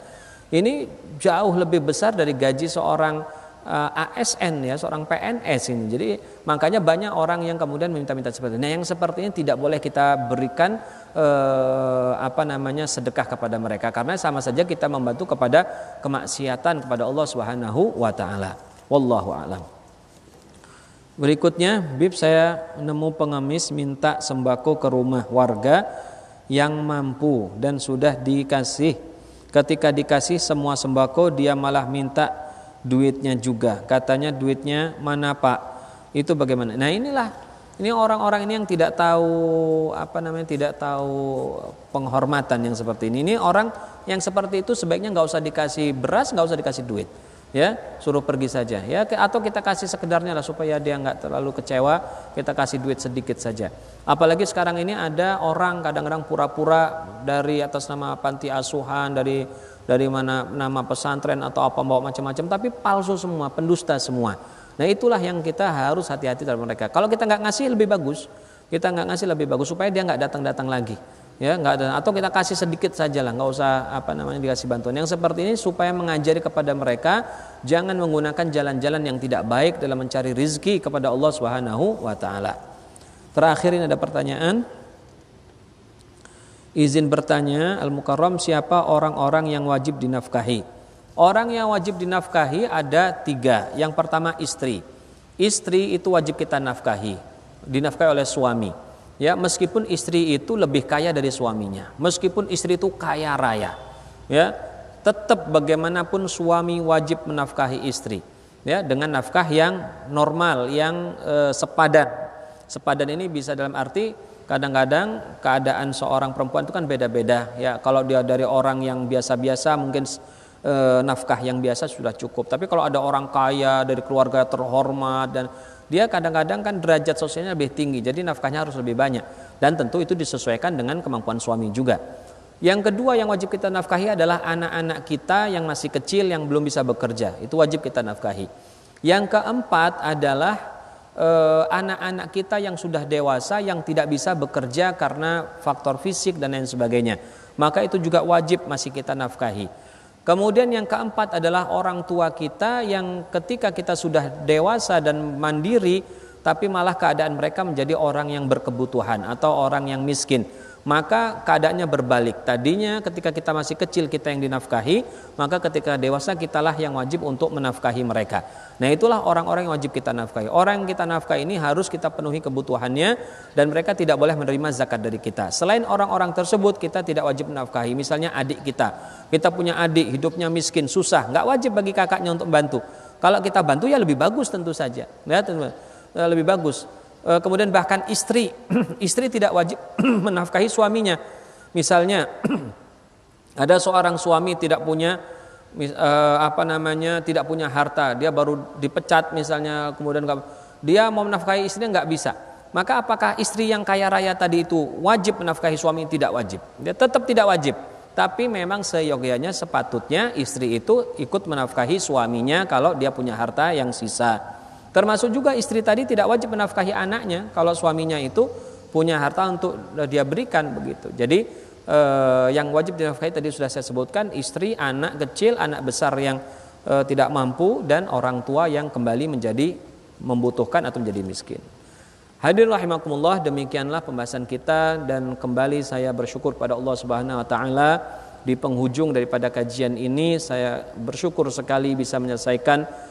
ini jauh lebih besar dari gaji seorang ASN, ya, seorang PNS ini. Jadi makanya banyak orang yang kemudian meminta-minta seperti ini. Nah, yang seperti ini tidak boleh kita berikan sedekah kepada mereka, karena sama saja kita membantu kepada kemaksiatan kepada Allah Subhanahu wa taala. Wallahu a'lam. Berikutnya, Bib, saya nemu pengemis minta sembako ke rumah warga yang mampu dan sudah dikasih. Ketika dikasih semua sembako, dia malah minta duitnya juga. Katanya duitnya mana Pak? Itu bagaimana? Nah, ini orang-orang ini yang tidak tahu tidak tahu penghormatan yang seperti ini. Ini orang yang seperti itu sebaiknya nggak usah dikasih beras, nggak usah dikasih duit. Ya, suruh pergi saja. Ya, atau kita kasih sekedarnya lah supaya dia nggak terlalu kecewa. Kita kasih duit sedikit saja. Apalagi sekarang ini ada orang kadang-kadang pura-pura dari atas nama panti asuhan, dari mana nama pesantren atau apa bawa macam-macam, tapi palsu semua, pendusta semua. Nah, itulah yang kita harus hati-hati terhadap mereka. Kalau kita nggak ngasih lebih bagus, supaya dia nggak datang-datang lagi. Ya, nggak ada, atau kita kasih sedikit saja lah, nggak usah dikasih bantuan. Yang seperti ini supaya mengajari kepada mereka jangan menggunakan jalan-jalan yang tidak baik dalam mencari rizki kepada Allah Subhanahu wa taala. Terakhir ini ada pertanyaan. Izin bertanya, Al-Mukarram, siapa orang-orang yang wajib dinafkahi? Orang yang wajib dinafkahi ada 3. Yang pertama istri. Istri itu wajib kita nafkahi, dinafkahi oleh suami. Ya, meskipun istri itu lebih kaya dari suaminya, meskipun istri itu kaya raya, ya, tetap bagaimanapun suami wajib menafkahi istri, ya, dengan nafkah yang normal, yang sepadan. Sepadan ini bisa dalam arti kadang-kadang keadaan seorang perempuan itu kan beda-beda, ya. Kalau dia dari orang yang biasa-biasa mungkin nafkah yang biasa sudah cukup. Tapi kalau ada orang kaya dari keluarga terhormat dan dia kadang-kadang kan derajat sosialnya lebih tinggi, jadi nafkahnya harus lebih banyak. Dan tentu itu disesuaikan dengan kemampuan suami juga. Yang kedua yang wajib kita nafkahi adalah anak-anak kita yang masih kecil yang belum bisa bekerja. Itu wajib kita nafkahi. Yang keempat adalah anak-anak kita yang sudah dewasa yang tidak bisa bekerja karena faktor fisik dan lain sebagainya. Maka itu juga wajib masih kita nafkahi. Kemudian yang keempat adalah orang tua kita yang ketika kita sudah dewasa dan mandiri, tapi malah keadaan mereka menjadi orang yang berkebutuhan atau orang yang miskin. Maka keadaannya berbalik. Tadinya ketika kita masih kecil kita yang dinafkahi, maka ketika dewasa kitalah yang wajib untuk menafkahi mereka. Nah, itulah orang-orang yang wajib kita nafkahi. Orang yang kita nafkahi ini harus kita penuhi kebutuhannya dan mereka tidak boleh menerima zakat dari kita. Selain orang-orang tersebut kita tidak wajib menafkahi. Misalnya adik kita punya adik hidupnya miskin, susah, nggak wajib bagi kakaknya untuk bantu. Kalau kita bantu ya lebih bagus tentu saja, ya, lebih bagus. Kemudian bahkan istri tidak wajib menafkahi suaminya. Misalnya ada seorang suami tidak punya tidak punya harta, dia baru dipecat misalnya, kemudian dia mau menafkahi istrinya nggak bisa. Maka apakah istri yang kaya raya tadi itu wajib menafkahi suami? Tidak wajib. Dia tetap tidak wajib. Tapi memang seyogyanya sepatutnya istri itu ikut menafkahi suaminya kalau dia punya harta yang sisa. Termasuk juga istri tadi tidak wajib menafkahi anaknya kalau suaminya itu punya harta untuk dia berikan begitu. Jadi yang wajib dinafkahi tadi sudah saya sebutkan, istri, anak kecil, anak besar yang tidak mampu, dan orang tua yang kembali menjadi membutuhkan atau menjadi miskin. Hadirin rahimakumullah, demikianlah pembahasan kita, dan kembali saya bersyukur pada Allah Subhanahu wa taala di penghujung daripada kajian ini. Saya bersyukur sekali bisa menyelesaikan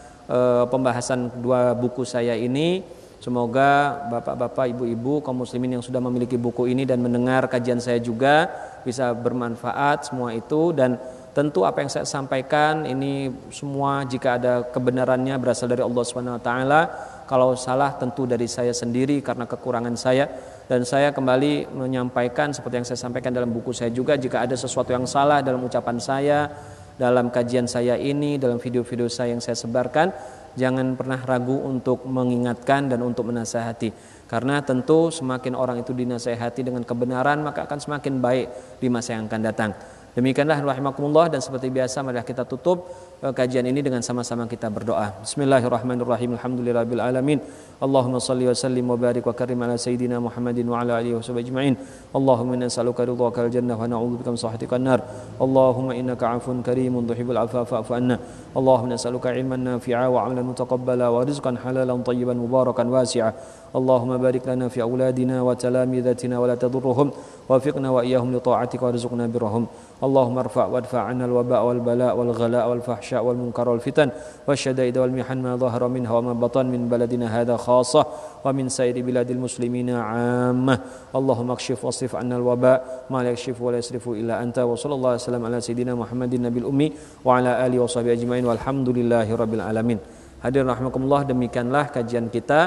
pembahasan 2 buku saya ini. Semoga bapak-bapak, ibu-ibu, kaum muslimin yang sudah memiliki buku ini dan mendengar kajian saya juga bisa bermanfaat semua itu. Dan tentu apa yang saya sampaikan ini semua jika ada kebenarannya berasal dari Allah Subhanahu wa taala. Kalau salah tentu dari saya sendiri karena kekurangan saya. Dan saya kembali menyampaikan seperti yang saya sampaikan dalam buku saya juga, jika ada sesuatu yang salah dalam ucapan saya, dalam kajian saya ini, dalam video-video saya yang saya sebarkan, jangan pernah ragu untuk mengingatkan dan untuk menasihati. Karena tentu semakin orang itu dinasihati dengan kebenaran, maka akan semakin baik di masa yang akan datang. Demikianlah rahimakumullah, dan seperti biasa marilah kita tutup kajian ini dengan sama-sama kita berdoa. Bismillahirrahmanirrahim. Alhamdulillahirabbil alamin. Allahumma shalli wa sallim wa barik wa karim ala sayidina Muhammadin wa ala alihi washabihi ajmain. Allahumma inna nas'aluka ridhakal jannah wa na'udzubika min sakhatikal nar. Allahumma innaka 'afuwun karimun tuhibbul 'afwa fa'fu 'anna. Allahumma nas'aluka 'ilman nafi'a wa 'amalan mutaqabbala wa rizqan halalan tayyiban mubarakan wasi'a. Allahumma barik lana fi auladina wa talamidatina wa la tadurruhum wafiqna wa iyyahum li ta'atika warzuqna birrahum. Allahumma irfa' wadfa' 'anna al-waba' wal bala' wal ghala' wal fahsya' wal munkar wal fitan wasyada'id wal mihan ma dhahara minha wa ma batan min baladina hadha khassah wa min sairi biladil muslimina 'ammah. Allahumma akshif wasrif 'anna al-waba' ma la yakshifu wa la yasrifu illa anta. Wa sallallahu alaihi wasallam ala sayidina Muhammadin nabil ummi wa ala alihi washabihi ajmain walhamdulillahi rabbil alamin. Hadirin rahimakumullah, demikianlah kajian kita,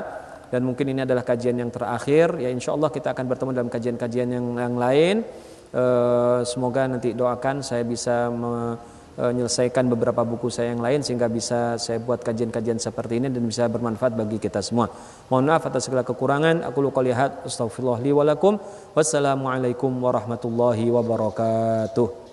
dan mungkin ini adalah kajian yang terakhir. Ya, insyaallah kita akan bertemu dalam kajian-kajian yang lain. Semoga nanti doakan saya bisa menyelesaikan beberapa buku saya yang lain sehingga bisa saya buat kajian-kajian seperti ini dan bisa bermanfaat bagi kita semua. Mohon maaf atas segala kekurangan. Aku qouli hadza, astaghfirullah li wa lakum. Wassalamualaikum warahmatullahi wabarakatuh.